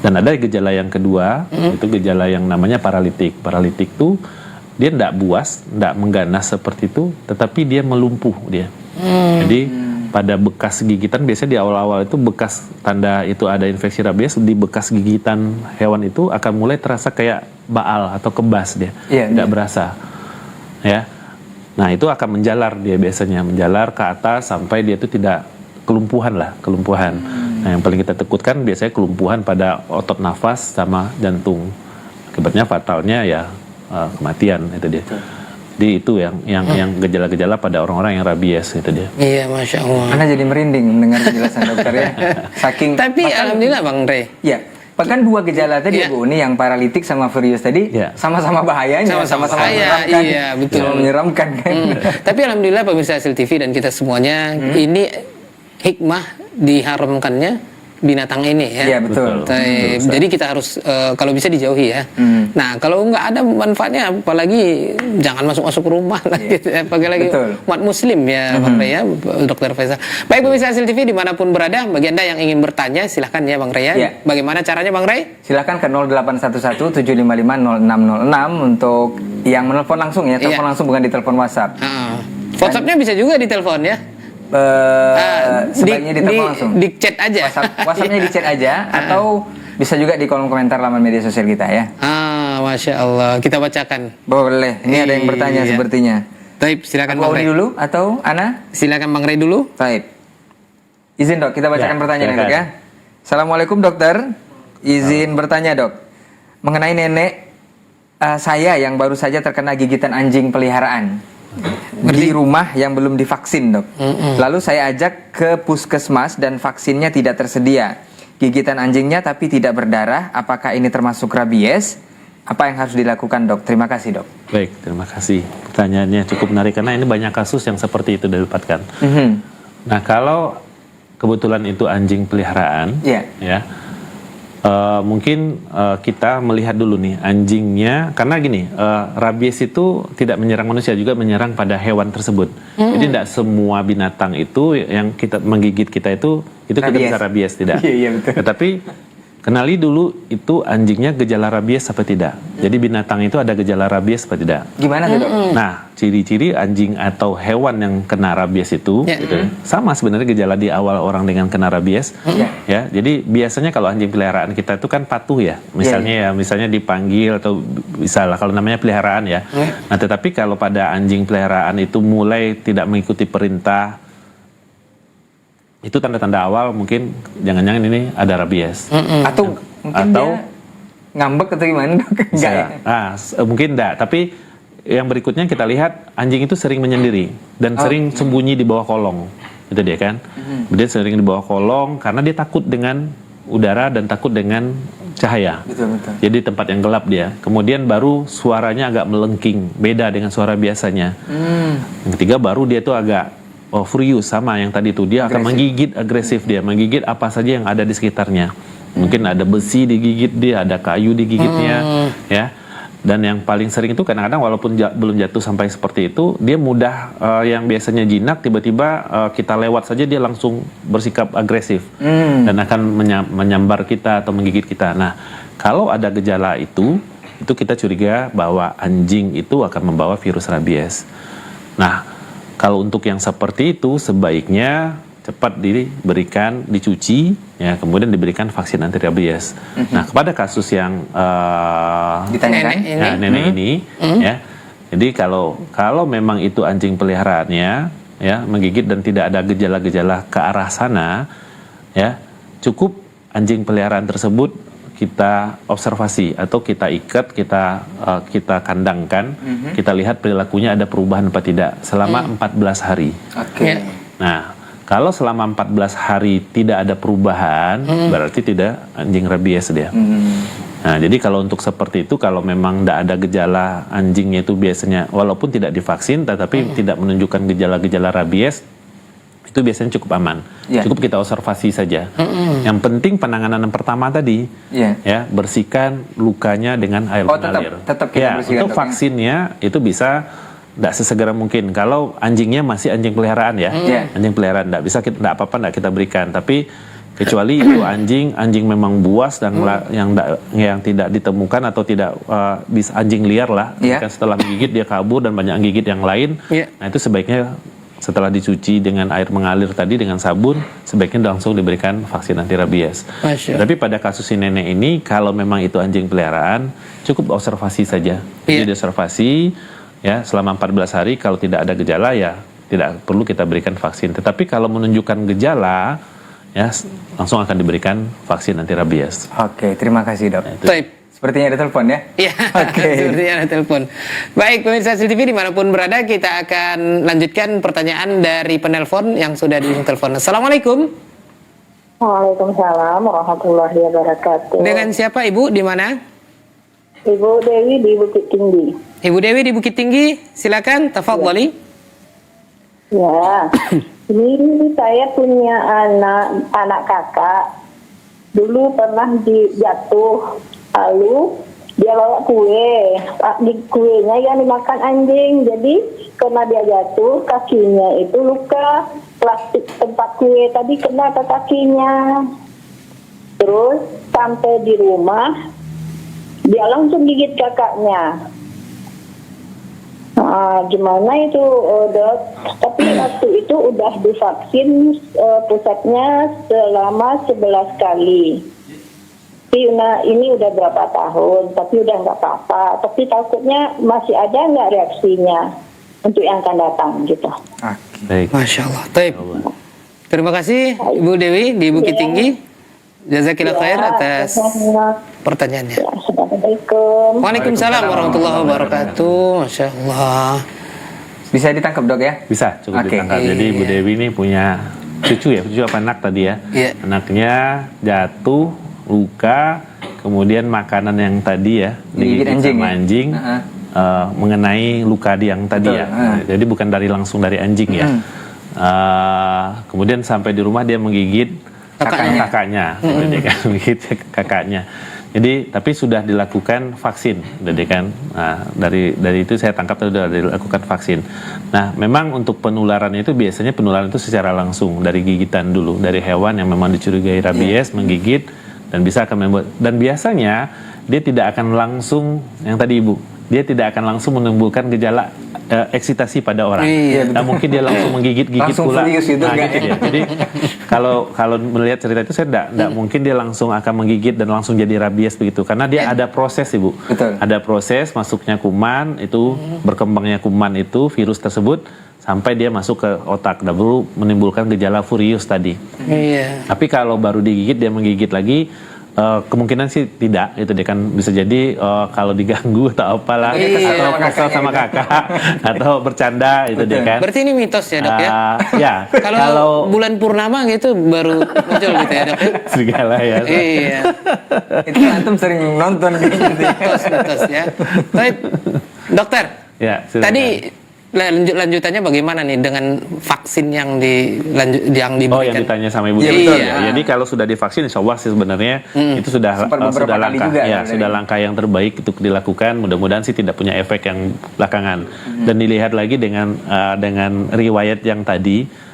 Dan ada gejala yang kedua, itu gejala yang namanya paralitik. Paralitik itu dia tidak buas, tidak mengganas seperti itu, tetapi dia melumpuh dia. Jadi pada bekas gigitan, biasanya di awal-awal itu bekas tanda itu ada infeksi rabies, di bekas gigitan hewan itu akan mulai terasa kayak baal atau kebas dia, tidak berasa. Ya, nah itu akan menjalar dia biasanya, menjalar ke atas sampai dia itu tidak kelumpuhan. Nah, yang paling kita takutkan biasanya kelumpuhan pada otot nafas sama jantung. Akibatnya fatalnya ya kematian itu dia. Jadi itu yang gejala-gejala pada orang-orang yang rabies itu dia. Iya, Masya Allah. Karena jadi merinding mendengar penjelasan dokter ya. Saking. Tapi alhamdulillah Bang Rey. Ya. Bahkan 2 gejala tadi Bu, ini yang paralitik sama furious tadi sama-sama bahayanya, sama-sama menyeramkan. Iya, betul. Menyeramkan kan. Tapi alhamdulillah pemirsa Asil TV dan kita semuanya, ini hikmah diharamkannya binatang ini ya. Iya, betul. Jadi kita harus kalau bisa dijauhi ya. Nah, kalau nggak ada manfaatnya, apalagi jangan masuk rumah lagi. Apalagi umat muslim ya, Bang Rey ya, Dokter Faisal. Baik pemirsa Asil TV dimanapun berada, bagi Anda yang ingin bertanya silahkan ya Bang Rey ya. Bagaimana caranya Bang Rey? Silahkan ke 0811 755 0606 untuk yang menelpon langsung ya. Telepon langsung, bukan di telepon WhatsApp. WhatsApp-nya bisa juga ditelepon ya. Sebaiknya ditelepon langsung. Di chat aja. WhatsApp-nya di chat aja atau bisa juga di kolom komentar laman media sosial kita ya. Masya Allah. Kita bacakan. Boleh. Ini ada yang bertanya sepertinya. Taib, silakan Bang Rey dulu atau Ana? Silakan Bang Rey dulu. Taib. Izin Dok, kita bacakan pertanyaan Dok ya. Assalamualaikum dokter. Izin bertanya Dok. Mengenai nenek saya yang baru saja terkena gigitan anjing peliharaan di rumah yang belum divaksin Dok. Lalu saya ajak ke puskesmas dan vaksinnya tidak tersedia. Gigitan anjingnya tapi tidak berdarah. Apakah ini termasuk rabies? Apa yang harus dilakukan Dok? Terima kasih Dok. Baik, terima kasih. Pertanyaannya cukup menarik karena ini banyak kasus yang seperti itu didapatkan. Nah, kalau kebetulan itu anjing peliharaan, ya. Mungkin kita melihat dulu nih anjingnya, karena gini, rabies itu tidak menyerang manusia, juga menyerang pada hewan tersebut. Jadi tidak semua binatang itu yang kita menggigit kita itu kita bisa rabies, tidak. Betul. Tetapi kenali dulu itu anjingnya gejala rabies apa tidak. Jadi binatang itu ada gejala rabies apa tidak. Gimana tuh Dok? Nah, ciri-ciri anjing atau hewan yang kena rabies itu gitu, sama sebenarnya gejala di awal orang dengan kena rabies. Ya, jadi biasanya kalau anjing peliharaan kita itu kan patuh ya. Misalnya misalnya dipanggil atau misalnya kalau namanya peliharaan ya. Nah, tetapi kalau pada anjing peliharaan itu mulai tidak mengikuti perintah, itu tanda-tanda awal mungkin jangan-jangan ini ada rabies. Atau mungkin dia ngambek atau gimana Dok? Enggak ya? Mungkin enggak, tapi yang berikutnya kita lihat anjing itu sering menyendiri dan sering sembunyi di bawah kolong. Itu dia kan. Dia sering di bawah kolong karena dia takut dengan udara dan takut dengan cahaya. Betul. Jadi tempat yang gelap dia. Kemudian baru suaranya agak melengking, beda dengan suara biasanya. Yang ketiga baru dia tuh agak furious, sama yang tadi tuh, dia akan menggigit, agresif dia, menggigit apa saja yang ada di sekitarnya. Mungkin ada besi digigit dia, ada kayu digigitnya, ya. Dan yang paling sering itu kadang-kadang walaupun belum jatuh sampai seperti itu, dia mudah yang biasanya jinak tiba-tiba kita lewat saja dia langsung bersikap agresif dan akan menyambar kita atau menggigit kita. Nah, kalau ada gejala itu kita curiga bahwa anjing itu akan membawa virus rabies. Nah, kalau untuk yang seperti itu sebaiknya cepat diberikan, dicuci, ya, kemudian diberikan vaksin anti rabies. Nah, kepada kasus yang ditanyakan nenek ini, ya, jadi kalau memang itu anjing peliharaannya, ya, menggigit dan tidak ada gejala-gejala ke arah sana, ya, cukup anjing peliharaan tersebut kita observasi atau kita ikat, kita kandangkan, kita lihat perilakunya ada perubahan apa tidak selama 14 hari. Nah, kalau selama 14 hari tidak ada perubahan, berarti tidak anjing rabies dia. Nah, jadi kalau untuk seperti itu, kalau memang tidak ada gejala anjingnya itu biasanya, walaupun tidak divaksin, tetapi tidak menunjukkan gejala-gejala rabies, itu biasanya cukup aman. Cukup kita observasi saja. Yang penting penanganan yang pertama tadi, ya, bersihkan lukanya dengan air mengalir. Tetap kita bersihkan. Untuk vaksinnya itu bisa tidak sesegera mungkin. Kalau anjingnya masih anjing peliharaan, ya, anjing peliharaan tidak bisa, tidak apa-apa, tidak kita berikan. Tapi kecuali itu anjing memang buas dan yang tidak ditemukan atau tidak bisa anjing liar lah, kan setelah menggigit dia kabur dan banyak gigit yang lain. Nah, itu sebaiknya setelah dicuci dengan air mengalir tadi dengan sabun, sebaiknya langsung diberikan vaksin anti rabies. Tapi pada kasus si nenek ini, kalau memang itu anjing peliharaan, cukup observasi saja. Jadi diobservasi, ya, selama 14 hari, kalau tidak ada gejala, ya tidak perlu kita berikan vaksin. Tetapi kalau menunjukkan gejala, ya, langsung akan diberikan vaksin anti rabies. Oke, terima kasih, Dok. Sepertinya ada telepon, ya? Iya, sepertinya ada telepon. Baik, pemirsa Asil TV dimanapun berada, kita akan lanjutkan pertanyaan dari penelpon yang sudah di ujung telepon. Assalamualaikum. Waalaikumsalam warahmatullahi wabarakatuh. Dengan siapa, Ibu? Di mana? Ibu Dewi di Bukit Tinggi. Ibu Dewi di Bukit Tinggi, silakan, tafadhali. Ya, ini saya punya anak kakak. Dulu pernah jatuh, lalu dia bawa kue. Di kuenya yang dimakan anjing. Jadi karena dia jatuh, kakinya itu luka. Plastik tempat kue tadi kena ke kakinya. Terus sampai di rumah, dia langsung gigit kakaknya. Gimana itu, Dok? Tapi waktu itu udah divaksin pusatnya selama 11 kali. Ini udah berapa tahun, tapi udah nggak apa-apa. Tapi takutnya masih ada nggak reaksinya untuk yang akan datang gitu. Baik. Masya Allah. Taib. Terima kasih Ibu Dewi di Bukit Tinggi. Jazakillah khair atas pertanyaannya. Assalamualaikum. Waalaikumsalam warahmatullahi wabarakatuh. Masya Allah. Bisa ditangkap, Dok, ya? Bisa, cukup ditangkap. Jadi Ibu Dewi ini punya cucu, ya? Cucu apa anak tadi, ya? Anaknya jatuh, luka, kemudian makanan yang tadi, ya, digigit sama anjing, mengenai luka yang tadi, ya. Jadi bukan langsung dari anjing, ya. Kemudian sampai di rumah dia menggigit kakaknya, kakaknya. Jadi tapi sudah dilakukan vaksin, jadi kan. Nah, dari itu saya tangkap sudah dilakukan vaksin. Nah, memang untuk penularan itu biasanya penularan itu secara langsung dari gigitan dulu, dari hewan yang memang dicurigai rabies menggigit dan bisa akan membuat, dan biasanya dia tidak akan langsung yang tadi Ibu, dia tidak akan langsung menimbulkan gejala eksitasi pada orang. Nah, mungkin dia langsung menggigit pula. Gitu, nah, gitu dia. Jadi kalau melihat cerita itu saya tidak mungkin dia langsung akan menggigit dan langsung jadi rabies begitu, karena dia ada proses, Ibu. Betul. Ada proses masuknya kuman itu, berkembangnya kuman itu, virus tersebut sampai dia masuk ke otak dan baru menimbulkan gejala furious tadi. Tapi kalau baru digigit dia menggigit lagi, Kemungkinan sih tidak, itu dia kan bisa jadi kalau diganggu atau apalah, atau kesel sama kakak atau bercanda itu dia kan. Berarti ini mitos ya dok ya? Ya. Kalau bulan purnama gitu baru muncul gitu ya dok? Serigala ya. Iya. Itu antum sering nonton gitu ya. Mitos ya. Baik, dokter. Ya, silakan. Tadi lanjutannya bagaimana nih dengan vaksin yang diberikan? Oh, yang ditanya sama Ibu Iya. Dewi. Ya. Jadi kalau sudah divaksin, insya Allah sih sebenarnya itu sudah langkah, ya sudah langkah yang terbaik untuk dilakukan. Mudah-mudahan sih tidak punya efek yang belakangan. Dan dilihat lagi dengan riwayat yang tadi.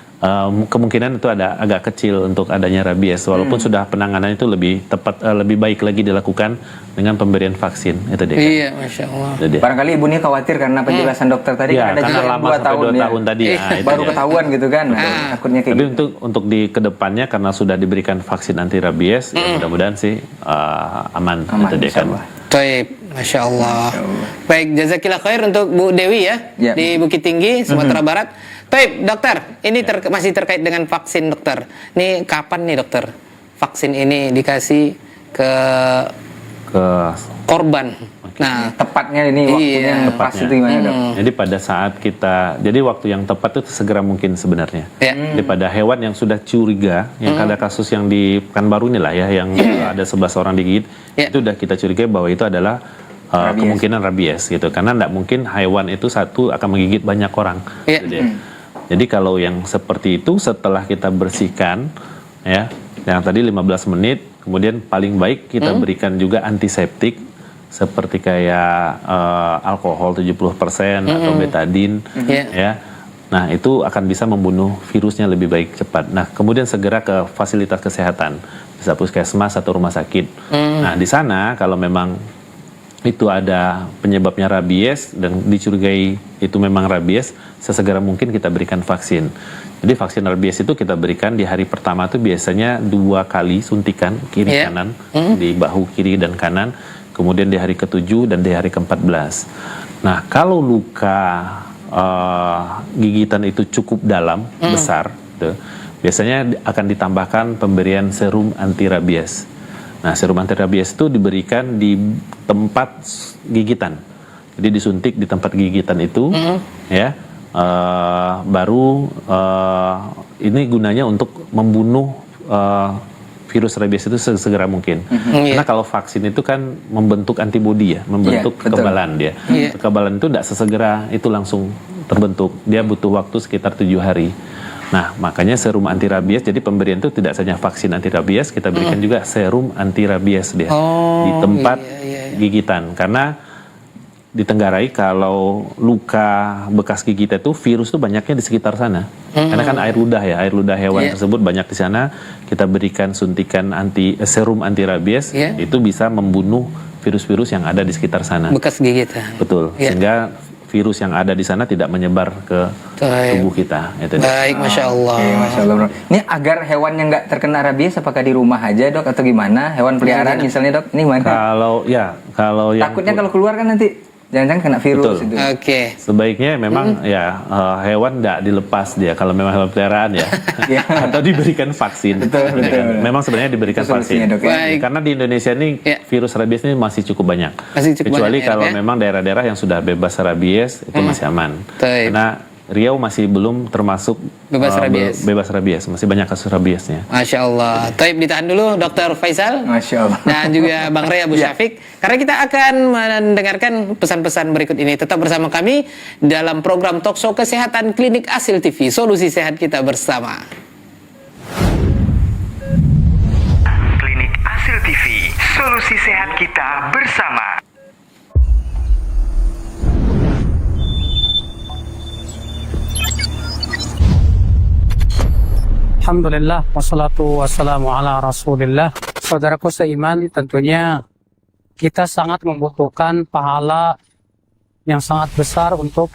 Kemungkinan itu ada agak kecil untuk adanya rabies, walaupun sudah penanganan itu lebih tepat, lebih baik lagi dilakukan dengan pemberian vaksin itu deh. Iya, masya Allah. Barangkali ibu ini khawatir karena penjelasan dokter tadi Ya, kan ada karena juga lama 2 sampai tahun 2 ya. tahun tadi. Itu Baru dia. ketahuan gitu kan. Takutnya kayak Tapi gitu. untuk di kedepannya karena sudah diberikan vaksin anti rabies, ya mudah-mudahan sih aman itu deh kan. Baik, masya Allah. Baik, jazakillah khair untuk Bu Dewi ya, Ya. di Bukit Tinggi, Sumatera Barat. Baik, dokter, ini masih terkait dengan vaksin dokter. Ini kapan nih dokter vaksin ini dikasih ke korban? Nah, Tepatnya ini waktunya Iya. pas itu gimana dok? Jadi pada saat jadi waktu yang tepat itu segera mungkin sebenarnya. Ya. Daripada hewan yang sudah curiga, yang ada kasus yang di Pekanbaru inilah ya, yang ada 11 orang digigit, Ya. itu udah kita curigai bahwa itu adalah kemungkinan rabies gitu. Karena tidak mungkin hewan itu satu akan menggigit banyak orang. Ya. Gitu ya. Jadi kalau yang seperti itu setelah kita bersihkan, ya, yang tadi 15 menit, kemudian paling baik kita berikan juga antiseptik seperti kayak alkohol 70% atau betadine, ya. Nah itu akan bisa membunuh virusnya lebih baik cepat. Nah kemudian segera ke fasilitas kesehatan, bisa puskesmas atau rumah sakit. Nah di sana kalau memang itu ada penyebabnya rabies dan dicurigai itu memang rabies, sesegera mungkin kita berikan vaksin. Jadi vaksin rabies itu kita berikan di hari pertama itu biasanya 2 kali suntikan kiri kanan di bahu kiri dan kanan, kemudian di hari ke-7 dan di hari ke-14. Nah kalau luka gigitan itu cukup dalam, besar, gitu, biasanya akan ditambahkan pemberian serum anti rabies. Nah, serum anti rabies itu diberikan di tempat gigitan. Jadi disuntik di tempat gigitan itu, ya. Baru ini gunanya untuk membunuh virus rabies itu sesegera mungkin. Karena kalau vaksin itu kan membentuk antibodi ya, membentuk kekebalan dia. Kekebalan itu tidak sesegera itu langsung terbentuk. Dia butuh waktu sekitar 7 hari. Nah, makanya serum anti rabies, jadi pemberian itu tidak saja vaksin anti rabies, kita berikan juga serum anti rabies dia di tempat gigitan. Karena ditenggarai kalau luka bekas gigitan itu virus itu banyaknya di sekitar sana. Karena kan air ludah ya, air ludah hewan tersebut banyak di sana. Kita berikan suntikan serum anti rabies, itu bisa membunuh virus-virus yang ada di sekitar sana. Bekas gigitan. Betul. Sehingga virus yang ada di sana tidak menyebar ke tubuh kita. Itu baik, masya Allah. Masya Allah, bro. Ini agar hewan yang nggak terkena rabies, apakah di rumah aja dok atau gimana? Hewan peliharaan misalnya dok, ini gimana? Kalau yang Takutnya kalau keluar kan nanti jangan-jangan kena virus. Betul. Itu. Sebaiknya memang hewan tidak dilepas dia kalau memang hewan peliharaan ya. Atau diberikan vaksin. Betul. Memang sebenarnya diberikan vaksin. Dok, ya. Karena di Indonesia ini virus rabies ini masih cukup banyak. Kecuali kalau memang daerah-daerah yang sudah bebas rabies itu masih aman. Karena Riau masih belum termasuk bebas rabies, masih banyak kasus rabiesnya. Masya Allah. Taib, ditahan dulu Dr. Faisal. Masya Allah. Dan juga Bang Ray Abu Syafiq. Karena kita akan mendengarkan pesan-pesan berikut ini. Tetap bersama kami dalam program Talkshow Kesehatan Klinik Asil TV. Solusi sehat kita bersama. Klinik Asil TV. Solusi sehat kita bersama. Alhamdulillah, wassalatu wassalamu ala rasulillah. Saudaraku seiman, tentunya kita sangat membutuhkan pahala yang sangat besar untuk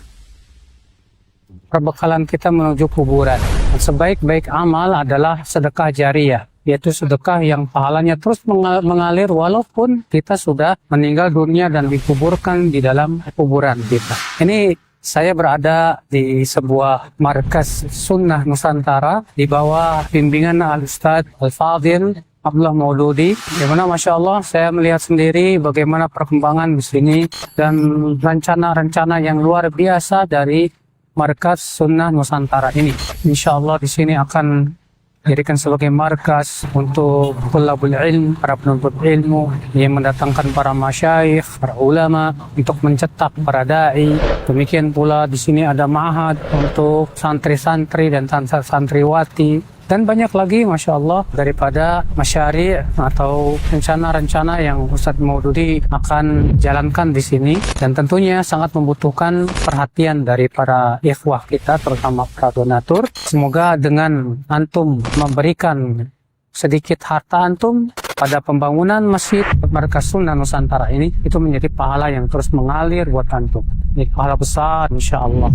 perbekalan kita menuju kuburan. Dan sebaik-baik amal adalah sedekah jariyah, yaitu sedekah yang pahalanya terus mengalir walaupun kita sudah meninggal dunia dan dikuburkan di dalam kuburan kita. Ini saya berada di sebuah markas sunnah Nusantara di bawah bimbingan Al-Ustadz Al-Fadil Abdullah Maududi, di mana Masya Allah saya melihat sendiri bagaimana perkembangan di sini dan rencana-rencana yang luar biasa dari Markas Sunnah Nusantara ini. Insya Allah di sini akan dijadikan sebagai markas untuk thalabul ilm, para penuntut ilmu yang mendatangkan para masyayikh, para ulama untuk mencetak para dai. Demikian pula di sini ada ma'had untuk santri-santri dan santriwati dan banyak lagi Masya Allah daripada masyari' atau rencana-rencana yang Ustadz Maududi akan jalankan di sini, dan tentunya sangat membutuhkan perhatian dari para ikhwah kita terutama para donatur. Semoga dengan antum memberikan sedikit harta antum pada pembangunan masjid Markas Sunnah Nusantara ini, itu menjadi pahala yang terus mengalir buat antum. Ini pahala besar Insya Allah.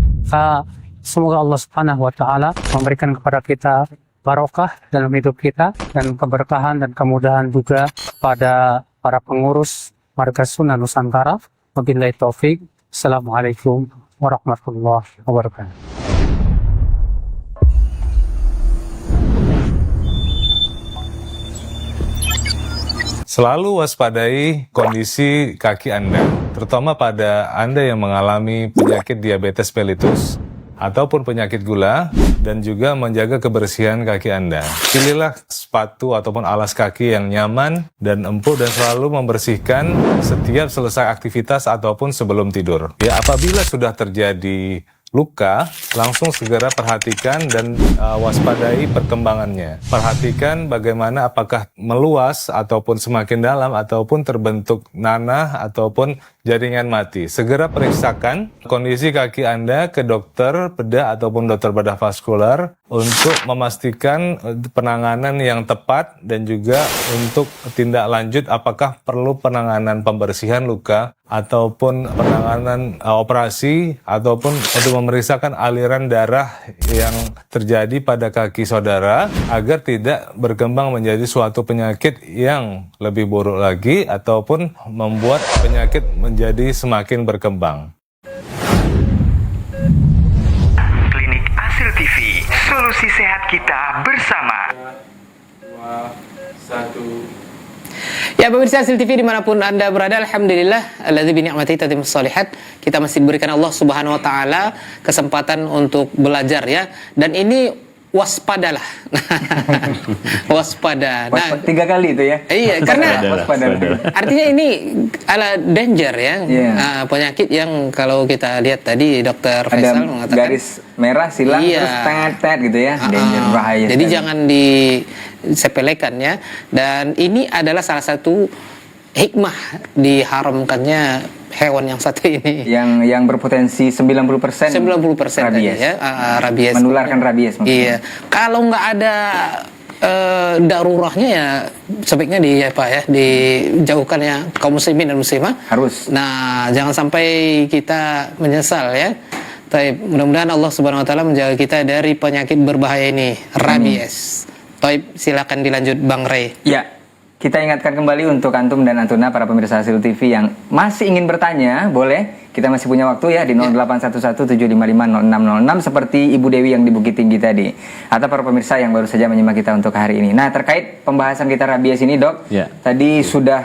Semoga Allah Subhanahu wa Ta'ala memberikan kepada kita barokah dalam hidup kita dan keberkahan dan kemudahan juga pada para pengurus Markas Sunnah Nusantara. Wabillahi taufik. Assalamualaikum warahmatullahi wabarakatuh. Selalu waspadai kondisi kaki Anda, terutama pada Anda yang mengalami penyakit diabetes mellitus ataupun penyakit gula, dan juga menjaga kebersihan kaki Anda. Pilihlah sepatu ataupun alas kaki yang nyaman dan empuk dan selalu membersihkan setiap selesai aktivitas ataupun sebelum tidur. Ya, apabila sudah terjadi luka, langsung segera perhatikan dan waspadai perkembangannya. Perhatikan bagaimana apakah meluas ataupun semakin dalam ataupun terbentuk nanah ataupun jaringan mati. Segera periksakan kondisi kaki Anda ke dokter bedah ataupun dokter bedah vaskular untuk memastikan penanganan yang tepat dan juga untuk tindak lanjut apakah perlu penanganan pembersihan luka ataupun penanganan operasi ataupun untuk memeriksakan aliran darah yang terjadi pada kaki saudara agar tidak berkembang menjadi suatu penyakit yang lebih buruk lagi ataupun membuat penyakit menjadi semakin berkembang. Klinik Asil TV, solusi sehat kita bersama. 2, 1. Ya pemirsa Asil TV dimanapun Anda berada, alhamdulillah alladzi bi ni'matihi tatimmus shalihat. Kita masih diberikan Allah Subhanahu wa taala kesempatan untuk belajar ya. Dan ini waspadalah. Waspada. Nah, 3 kali itu ya. Iya, karena waspada. Artinya ini ala danger ya. Yeah. Penyakit yang kalau kita lihat tadi Dokter Faisal mengatakan garis merah silang terus tet gitu ya. Danger, bahaya. Jadi jangan disepelekan ya. Dan ini adalah salah satu hikmah diharamkannya hewan yang satu ini. Yang berpotensi 90% rabies. Ya, rabies. Menularkan rabies maksudnya. Iya. Kalau nggak ada darurahnya ya sebaiknya dijauhkan ya kaum muslimin dan muslimah. Harus. Nah, jangan sampai kita menyesal ya. Taib, mudah-mudahan Allah Subhanahu wa taala menjaga kita dari penyakit berbahaya ini, rabies. Taib, silakan dilanjut Bang Ray. Ya. Kita ingatkan kembali untuk antum dan antuna para pemirsa Asil TV yang masih ingin bertanya, boleh. Kita masih punya waktu ya di 0811-755-0606 seperti Ibu Dewi yang di Bukit Tinggi tadi. Atau para pemirsa yang baru saja menyimak kita untuk hari ini. Nah, terkait pembahasan kita rabies ini, Dok. Tadi sudah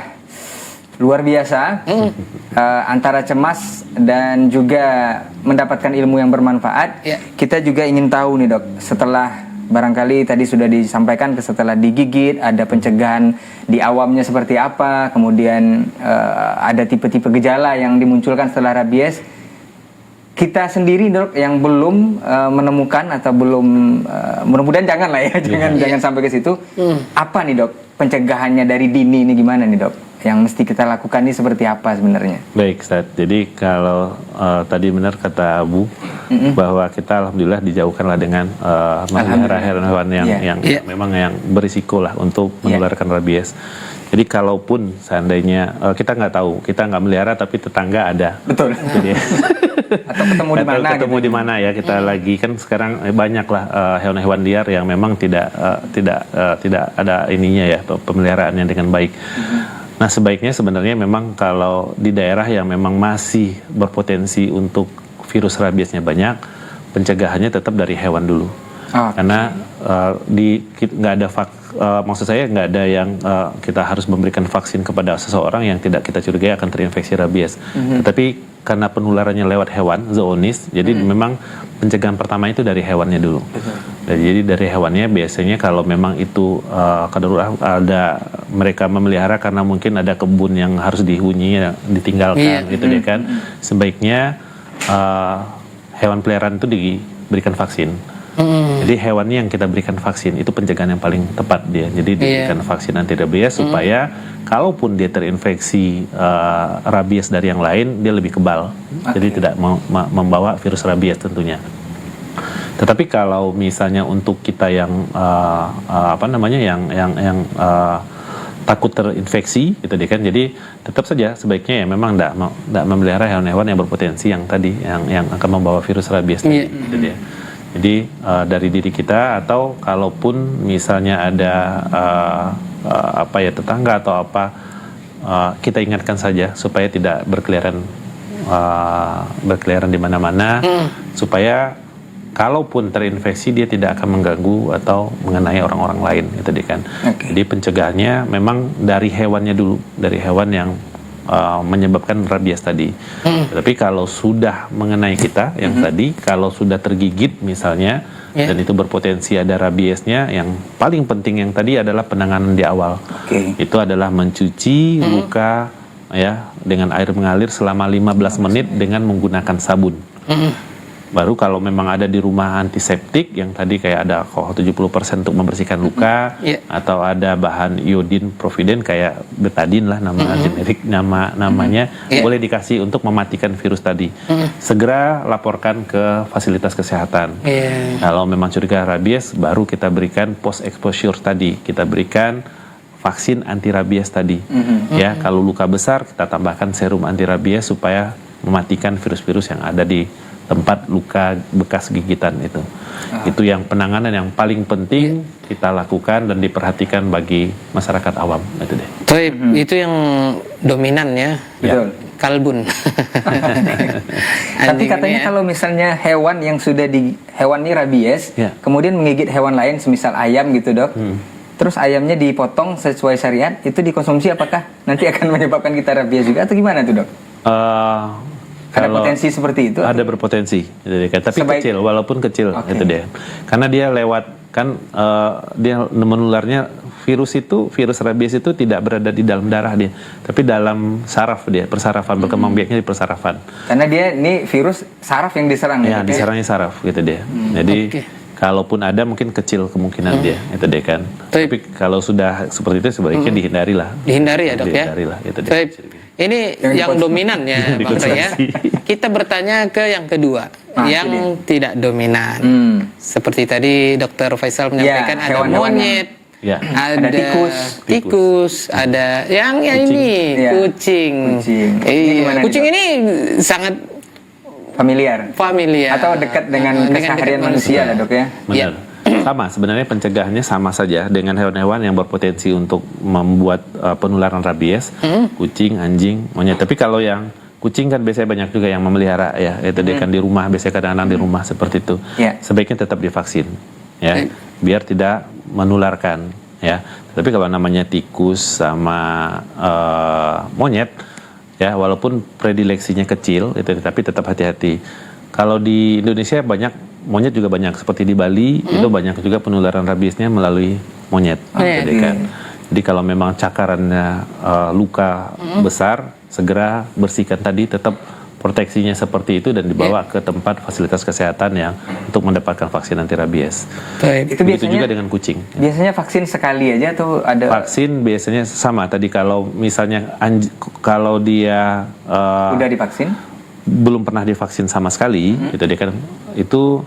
luar biasa antara cemas dan juga mendapatkan ilmu yang bermanfaat. Kita juga ingin tahu nih, Dok, setelah barangkali tadi sudah disampaikan setelah digigit ada pencegahan di awamnya seperti apa, kemudian ada tipe-tipe gejala yang dimunculkan setelah rabies. Kita sendiri, Dok, yang belum menemukan atau belum mudah-mudahan jangan lah ya, jangan sampai ke situ. Apa nih, Dok, pencegahannya dari dini ini gimana nih, Dok? Yang mesti kita lakukan ini seperti apa sebenarnya? Baik, Ustaz. Jadi kalau tadi benar kata Abu bahwa kita alhamdulillah dijauhkanlah dengan hewan-hewan yang memang yang berisiko lah untuk menularkan rabies. Jadi kalaupun seandainya kita nggak tahu, kita nggak melihara tapi tetangga ada. Betul. Jadi, atau ketemu di mana ya, kita lagi kan sekarang banyak lah hewan-hewan liar yang memang tidak ada ininya ya, pemeliharaannya dengan baik. Nah, sebaiknya sebenarnya memang kalau di daerah yang memang masih berpotensi untuk virus rabiesnya banyak, pencegahannya tetap dari hewan dulu. Karena nggak ada maksud saya nggak ada yang kita harus memberikan vaksin kepada seseorang yang tidak kita curigai akan terinfeksi rabies. Tetapi karena penularannya lewat hewan, zoonis, jadi memang pencegahan pertama itu dari hewannya dulu. Jadi dari hewannya biasanya kalau memang itu ada mereka memelihara karena mungkin ada kebun yang harus dihuni, ditinggalkan gitu deh kan. Sebaiknya hewan peliharaan itu diberikan vaksin. Jadi hewannya yang kita berikan vaksin itu pencegahan yang paling tepat dia. Jadi diberikan vaksin anti rabies supaya kalaupun dia terinfeksi rabies dari yang lain, dia lebih kebal. Jadi tidak membawa virus rabies tentunya. Tetapi kalau misalnya untuk kita yang takut terinfeksi gitu deh kan, jadi tetap saja sebaiknya ya memang tidak memelihara hewan-hewan yang berpotensi yang tadi yang akan membawa virus rabies tadi. Gitu dia. Jadi dari diri kita, atau kalaupun misalnya ada tetangga atau kita ingatkan saja supaya tidak berkeliaran di mana-mana, supaya kalaupun terinfeksi dia tidak akan mengganggu atau mengenai orang-orang lain, gitu deh kan. Jadi pencegahannya memang dari hewannya dulu, dari hewan yang menyebabkan rabies tadi. Tapi kalau sudah mengenai kita yang tadi, kalau sudah tergigit misalnya dan itu berpotensi ada rabiesnya, yang paling penting yang tadi adalah penanganan di awal. Itu adalah mencuci luka ya dengan air mengalir selama 15 menit dengan menggunakan sabun. Baru kalau memang ada di rumah antiseptik yang tadi kayak ada 70% untuk membersihkan luka, atau ada bahan iodin providen kayak betadine lah nama generik namanya, boleh dikasih untuk mematikan virus tadi. Segera laporkan ke fasilitas kesehatan. Kalau memang curiga rabies, baru kita berikan post exposure tadi, kita berikan vaksin anti rabies tadi. Ya, kalau luka besar kita tambahkan serum anti rabies supaya mematikan virus-virus yang ada di tempat luka bekas gigitan itu. Itu yang penanganan yang paling penting kita lakukan dan diperhatikan bagi masyarakat awam, itu deh. Itu yang dominan ya. Betul. Kalbun. Tapi katanya kalau misalnya hewan yang sudah hewan ini rabies, kemudian menggigit hewan lain, semisal ayam gitu dok, terus ayamnya dipotong sesuai syariat, itu dikonsumsi apakah nanti akan menyebabkan kita rabies juga atau gimana tuh dok? Ada potensi seperti itu? Ada berpotensi, tapi kecil, walaupun kecil, itu dia. Karena dia lewat dia menularnya virus rabies itu tidak berada di dalam darah dia, tapi dalam saraf dia, persarafan, berkembang biaknya di persarafan. Karena dia ini virus saraf yang diserang. Ya, diserangnya saraf, gitu dia. Jadi kalaupun ada mungkin kecil kemungkinan dia, itu deh kan. Tapi kalau sudah seperti itu sebaiknya dihindari lah. Dihindari ya dok ya. Dihindari lah, itu deh. Ini yang dominan ya Bang Ray ya. Kita bertanya ke yang kedua, yang tidak dominan. Seperti tadi Dr. Faisal menyampaikan ada monyet, ada tikus, ada yang ini kucing. Kucing ini sangat familiar atau dekat dengan keseharian manusia lah dok ya. Benar. Sama, sebenarnya pencegahannya sama saja dengan hewan-hewan yang berpotensi untuk membuat penularan rabies, kucing, anjing, monyet. Tapi kalau yang kucing kan biasanya banyak juga yang memelihara ya, itu dia kan di rumah, biasanya kadang-kadang di rumah seperti itu. Sebaiknya tetap divaksin ya, biar tidak menularkan ya. Tapi kalau namanya tikus sama monyet ya, walaupun predileksinya kecil itu, tapi tetap hati-hati. Kalau di Indonesia monyet juga banyak, seperti di Bali itu banyak juga penularan rabiesnya melalui monyet. Jadi kalau memang cakarannya luka besar, segera bersihkan tadi, tetap proteksinya seperti itu dan dibawa ke tempat fasilitas kesehatan yang untuk mendapatkan vaksin anti rabies. Itu begitu juga dengan kucing. Biasanya vaksin sekali aja atau ada? Vaksin biasanya sama tadi, kalau misalnya kalau dia udah divaksin? Belum pernah divaksin sama sekali, itu dia kan itu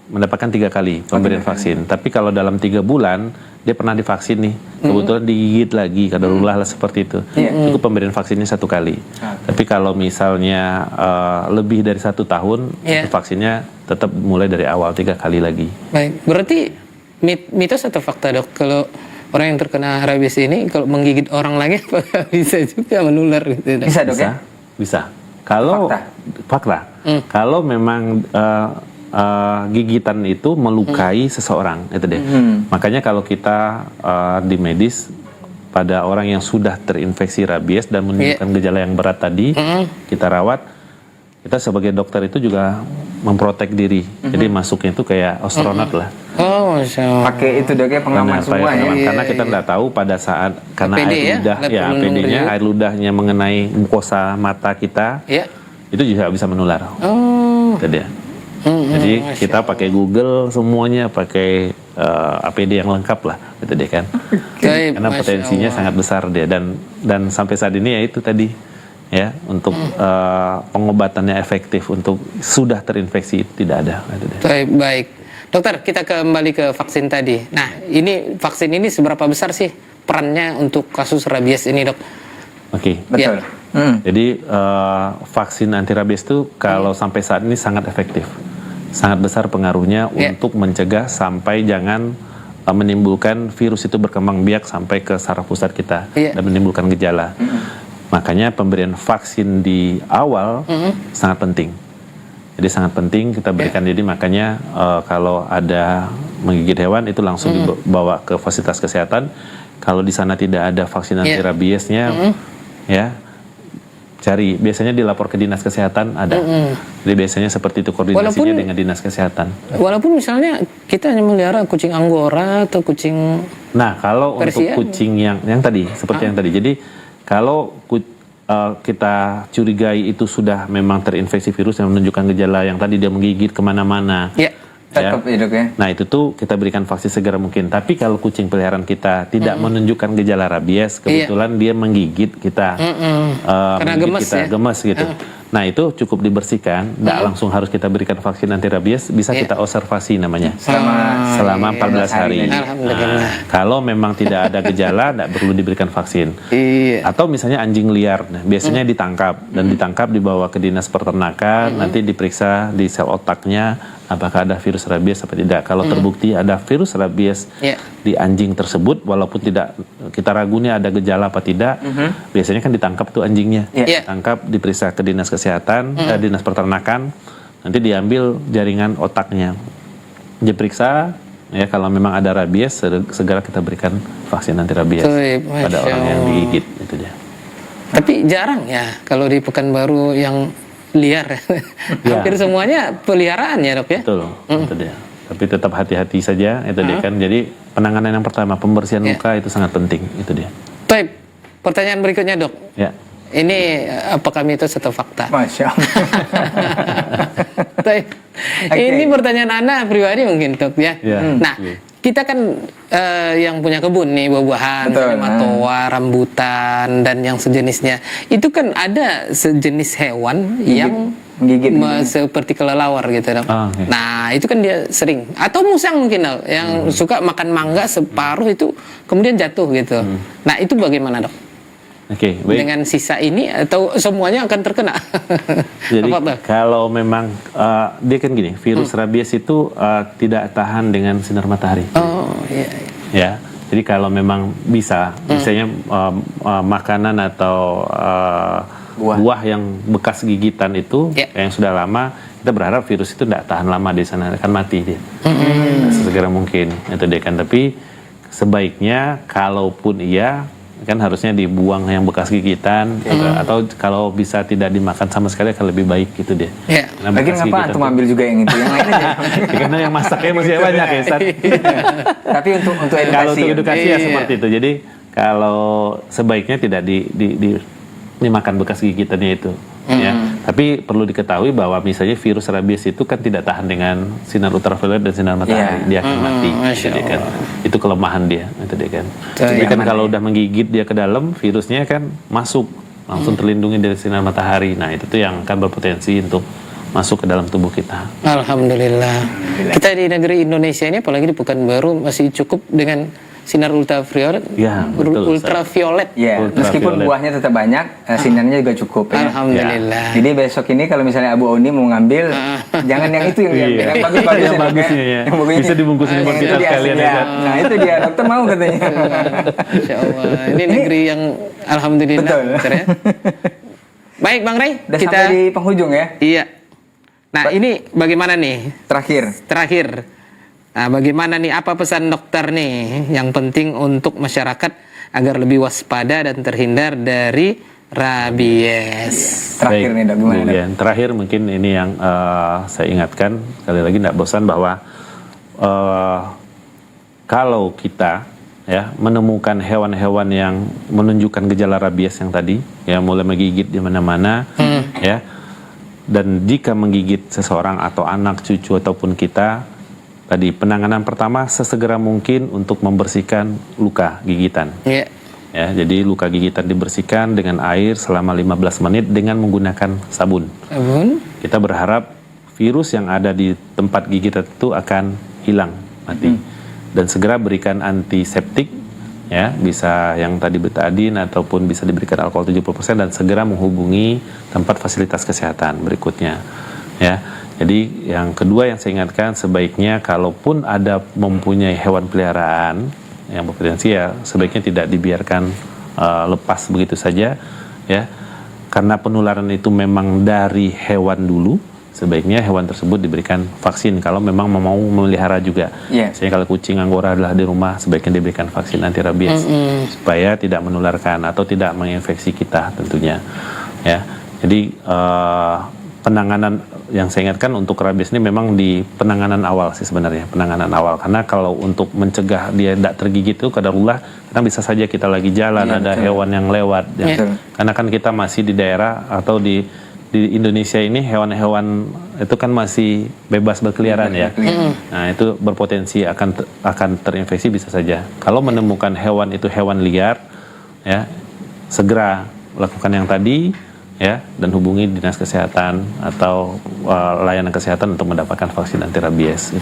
mendapatkan 3 kali pemberian vaksin. Tapi kalau dalam 3 bulan dia pernah divaksin nih, kebetulan digigit lagi, kadarullah lah seperti itu, cukup pemberian vaksinnya 1 kali. Tapi kalau misalnya lebih dari 1 tahun, vaksinnya tetap mulai dari awal 3 kali lagi. Baik, berarti mitos atau fakta dok, kalau orang yang terkena rabies ini kalau menggigit orang lagi bisa juga menular gitu? Bisa dok ya? Bisa. Kalau fakta, kalau memang gigitan itu melukai seseorang, itu deh. Makanya kalau kita di medis pada orang yang sudah terinfeksi rabies dan menunjukkan gejala yang berat tadi, kita rawat, kita sebagai dokter itu juga memprotek diri. Jadi masuknya itu kayak astronot lah. Oh, Masya Allah. Pakai itu dok ya, pengaman semua ya. Karena kita nggak tahu pada saat karena APD air ludah, ya APD-nya, air ludahnya mengenai mukosa mata kita, itu juga bisa menular. Itu dia. Jadi kita pakai Google semuanya, pakai APD yang lengkap lah, itu dia kan. Karena potensinya sangat besar dia, dan sampai saat ini ya itu tadi ya, untuk pengobatannya efektif untuk sudah terinfeksi itu tidak ada. Baik. Dokter, kita kembali ke vaksin tadi. Nah, ini vaksin ini seberapa besar sih perannya untuk kasus rabies ini, Dok? Oke. Betul. Jadi vaksin anti rabies itu kalau sampai saat ini sangat efektif. Sangat besar pengaruhnya untuk mencegah sampai jangan menimbulkan virus itu berkembang biak sampai ke saraf pusat kita dan menimbulkan gejala. Makanya pemberian vaksin di awal sangat penting. Jadi sangat penting kita berikan. Jadi makanya kalau ada menggigit hewan itu langsung dibawa ke fasilitas kesehatan. Kalau di sana tidak ada vaksin anti rabiesnya, ya cari. Biasanya dilapor ke dinas kesehatan ada. Jadi biasanya seperti itu koordinasinya dengan dinas kesehatan. Walaupun misalnya kita hanya melihara kucing Anggora atau kucing. Nah kalau Persia, untuk kucing yang tadi seperti yang tadi. Jadi kalau kita curigai itu sudah memang terinfeksi virus yang menunjukkan gejala yang tadi dia menggigit kemana-mana. Nah itu tuh kita berikan vaksin segera mungkin. Tapi kalau kucing peliharaan kita tidak menunjukkan gejala rabies, kebetulan dia menggigit kita, karena gemes, gemes gitu. Nah itu cukup dibersihkan, tidak langsung harus kita berikan vaksin anti rabies, bisa kita observasi namanya selama 14 hari. Kalau memang tidak ada gejala, tidak perlu diberikan vaksin. Atau misalnya anjing liar, biasanya ditangkap dan ditangkap dibawa ke dinas peternakan, nanti diperiksa di sel otaknya apakah ada virus rabies atau tidak. Kalau terbukti ada virus rabies di anjing tersebut, walaupun tidak kita ragunya ada gejala apa tidak, biasanya kan ditangkap tuh anjingnya, ditangkap, diperiksa ke dinas kesehatan, dinas peternakan, nanti diambil jaringan otaknya, diperiksa. Ya kalau memang ada rabies, segera kita berikan vaksin anti rabies pada orang yang digigit, itu dia. Tapi jarang ya kalau di Pekanbaru yang liar. Hampir semuanya peliharaan ya, Dok ya. Betul, itu dia. Tapi tetap hati-hati saja, itu dia kan. Jadi penanganan yang pertama, pembersihan luka itu sangat penting, itu dia. Baik, pertanyaan berikutnya, Dok. Ya. Ini apakah mitos atau fakta? Masya Allah. Ini pertanyaan Anda pribadi mungkin, Dok ya. Nah, kita kan yang punya kebun nih, buah-buahan, matoa, rambutan dan yang sejenisnya. Itu kan ada sejenis hewan yang menggigit seperti kelelawar gitu, Dok. Nah, itu kan dia sering, atau musang mungkin, Dok, yang suka makan mangga separuh itu kemudian jatuh gitu. Nah, itu bagaimana, Dok? Baik. Dengan sisa ini atau semuanya akan terkena? Jadi kalau memang dia kan gini, virus rabies itu tidak tahan dengan sinar matahari. Ya, jadi kalau memang bisa, misalnya makanan atau buah yang bekas gigitan itu yang sudah lama, kita berharap virus itu tidak tahan lama di sana, akan mati dia. Segera mungkin itu dia kan. Tapi sebaiknya kalaupun kan harusnya dibuang yang bekas gigitan, atau kalau bisa tidak dimakan sama sekali akan lebih baik gitu dia. Lagi ngapa antum ambil juga yang itu, yang lain aja. Karena yang masaknya masih banyak ya, Ustaz. Tapi untuk edukasi. Kalau untuk edukasi ya seperti itu. Jadi kalau sebaiknya tidak dimakan bekas gigitannya itu. Ya. Tapi perlu diketahui bahwa misalnya virus rabies itu kan tidak tahan dengan sinar ultraviolet dan sinar matahari, dia akan mati. Kan. Itu kelemahan dia, itu dia kan. Jadi kan kalau udah menggigit dia ke dalam, virusnya kan masuk langsung terlindungi dari sinar matahari. Nah itu tuh yang akan berpotensi untuk masuk ke dalam tubuh kita. Alhamdulillah. Kita di negeri Indonesia ini, apalagi di Pekanbaru, masih cukup dengan sinar ultraviolet. Ultraviolet. Meskipun buahnya tetap banyak, sinarnya juga cukup. Alhamdulillah. Jadi besok ini kalau misalnya Abu Oni mau ngambil, jangan yang itu yang diambil, yang bagus-bagus yang bagusnya ya. Bisa dibungkusin buat kita sekalian ya. Nah itu dia, dokter mau katanya. Insya Allah. Ini negeri yang alhamdulillah. Betul. Ya. Baik Bang Ray, kita sampai di penghujung ya. Iya. Nah, ini bagaimana nih? Terakhir. Nah, bagaimana nih, apa pesan dokter nih yang penting untuk masyarakat agar lebih waspada dan terhindar dari rabies? Terakhir nih dok, gimana dok? Terakhir mungkin ini yang saya ingatkan, sekali lagi tidak bosan bahwa kalau kita ya menemukan hewan-hewan yang menunjukkan gejala rabies yang tadi, ya mulai menggigit di mana-mana, ya, dan jika menggigit seseorang atau anak, cucu ataupun kita, tadi penanganan pertama sesegera mungkin untuk membersihkan luka gigitan. Ya, jadi luka gigitan dibersihkan dengan air selama 15 menit dengan menggunakan sabun. Kita berharap virus yang ada di tempat gigitan itu akan hilang, mati. Dan segera berikan antiseptik, ya, bisa yang tadi betadin ataupun bisa diberikan alkohol 70% dan segera menghubungi tempat fasilitas kesehatan berikutnya. Ya. Jadi yang kedua yang saya ingatkan, sebaiknya kalaupun ada mempunyai hewan peliharaan yang berpotensi, ya sebaiknya tidak dibiarkan lepas begitu saja, ya, karena penularan itu memang dari hewan dulu. Sebaiknya hewan tersebut diberikan vaksin kalau memang mau memelihara juga. Misalnya kalau kucing Anggora adalah di rumah, sebaiknya diberikan vaksin anti rabies supaya tidak menularkan atau tidak menginfeksi kita tentunya. Ya, jadi penanganan yang saya ingatkan untuk rabies ini memang di penanganan awal sih sebenarnya, penanganan awal. Karena kalau untuk mencegah dia tidak tergigit itu kadarullah, karena bisa saja kita lagi jalan ada hewan yang lewat. Ya. Karena kan kita masih di daerah atau di Indonesia ini hewan-hewan itu kan masih bebas berkeliaran ya. Nah itu berpotensi akan terinfeksi bisa saja. Kalau menemukan hewan itu hewan liar, ya segera lakukan yang tadi, ya, dan hubungi dinas kesehatan atau layanan kesehatan untuk mendapatkan vaksin anti rabies.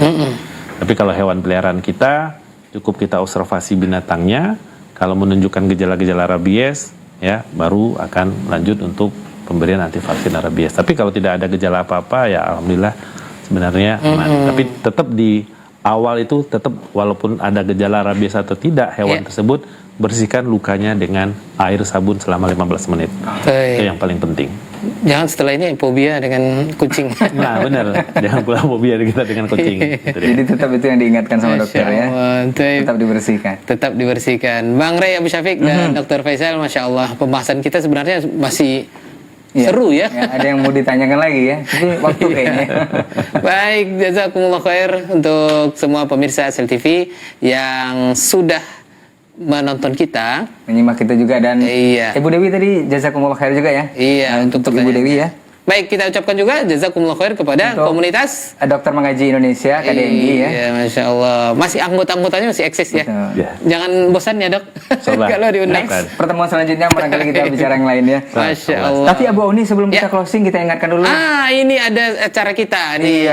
Tapi kalau hewan peliharaan kita, cukup kita observasi binatangnya. Kalau menunjukkan gejala-gejala rabies, ya, baru akan lanjut untuk pemberian anti vaksin rabies. Tapi kalau tidak ada gejala apa-apa, ya alhamdulillah sebenarnya aman. Tapi tetap di awal itu tetap walaupun ada gejala rabies atau tidak hewan tersebut, bersihkan lukanya dengan air sabun selama 15 menit. Itu yang paling penting. Jangan setelah ini fobia dengan kucing. Nah benar, jangan pula fobia kita dengan kucing. Jadi tetap itu yang diingatkan sama dokter ya. Tetap dibersihkan. Tetap dibersihkan. Bang Ray Abu Syafiq dan Dr. Faisal, Masya Allah, pembahasan kita sebenarnya masih seru ya. Ada yang mau ditanyakan lagi ya, tapi waktu kayaknya. Baik, jazakumullah khair untuk semua pemirsa Asil TV yang sudah menonton kita, menyimak kita juga, dan Ibu Dewi tadi jazakumullah khair juga ya. Untuk Ibu Dewi ya. Baik, kita ucapkan juga jazakumullah khair kepada untuk komunitas Dokter Mengaji Indonesia KDMI ya. Iya, Masya Allah. Masih anggota-anggotanya masih eksis ya. Jangan bosan ya dok. Kalau diundang. Pertemuan selanjutnya barangkali kita bicara yang lain ya. Masya Allah. Tapi Abu Oni sebelum kita closing kita ingatkan dulu. Ini ada acara kita di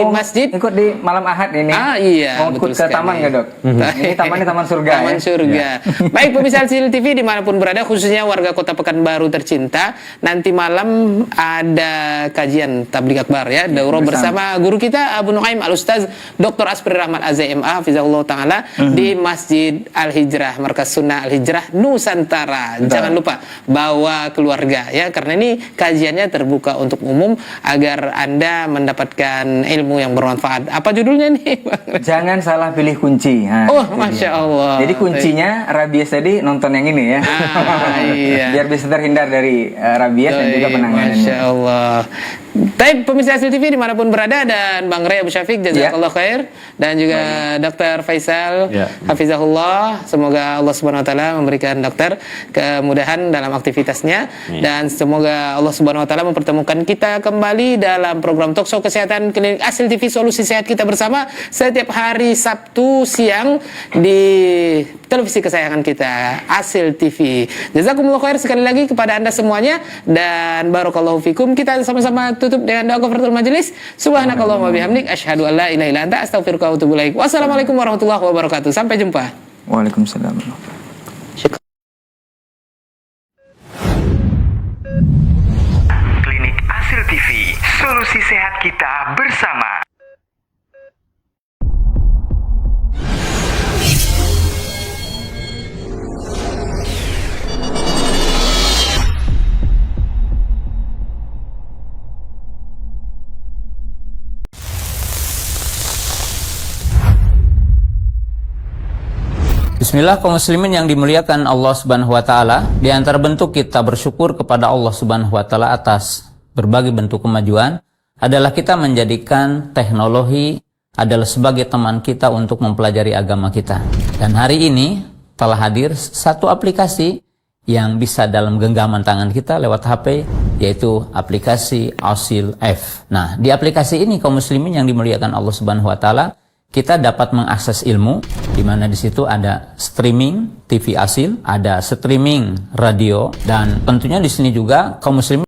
masjid. Ikut di malam Ahad ini. Mau ikut ke taman nggak dok? Ini tamannya Taman Surga. Taman Surga. Baik pemirsa Asil TV dimanapun berada, khususnya warga Kota Pekanbaru tercinta, nanti malam ada kajian tabligh akbar ya, daurah bersama guru kita Abu Nuaim Al-Ustaz Dr. Aspril Rahmat AZMA Hafizahullah Ta'ala di Masjid Al-Hijrah, Markas Sunnah Al-Hijrah Nusantara. Jangan lupa bawa keluarga ya, karena ini kajiannya terbuka untuk umum agar Anda mendapatkan ilmu yang bermanfaat. Apa judulnya nih? Jangan salah pilih kunci. Masya Allah. Jadi kuncinya rabies tadi nonton yang ini ya. Biar bisa terhindar dari rabies dan juga penanganannya. Masya Allah. Baik pemirsa Asil TV dimanapun berada, dan Bang Ray Abu Syafiq jazakallah khair, dan juga Dr. Faisal Hafizahullah, semoga Allah Subhanahu wa taala memberikan dokter kemudahan dalam aktivitasnya, dan semoga Allah Subhanahu wa taala mempertemukan kita kembali dalam program Talkshow Kesehatan Klinik Asil TV, solusi sehat kita bersama, setiap hari Sabtu siang di televisi kesayangan kita Asil TV. Jazakumullah khair sekali lagi kepada Anda semuanya, dan barakallahu fikum. Kita sama-sama tutup dengan doa kafaratul majelis. Subhanakallahumma bihamdik asyhadu an la ilaha illa anta astaghfiruka wa atubu ilaik. Wassalamualaikum warahmatullahi wabarakatuh. Sampai jumpa. Waalaikumsalam. Klinik Asil TV, solusi sehat kita bersama. Bismillah, kaum muslimin yang dimuliakan Allah Subhanahu wa taala, di antara bentuk kita bersyukur kepada Allah Subhanahu wa taala atas berbagai bentuk kemajuan adalah kita menjadikan teknologi adalah sebagai teman kita untuk mempelajari agama kita. Dan hari ini telah hadir satu aplikasi yang bisa dalam genggaman tangan kita lewat HP, yaitu aplikasi Asil F. Nah, di aplikasi ini kaum muslimin yang dimuliakan Allah Subhanahu wa taala, kita dapat mengakses ilmu, di mana di situ ada streaming TV Asil, ada streaming radio, dan tentunya di sini juga kaum muslimin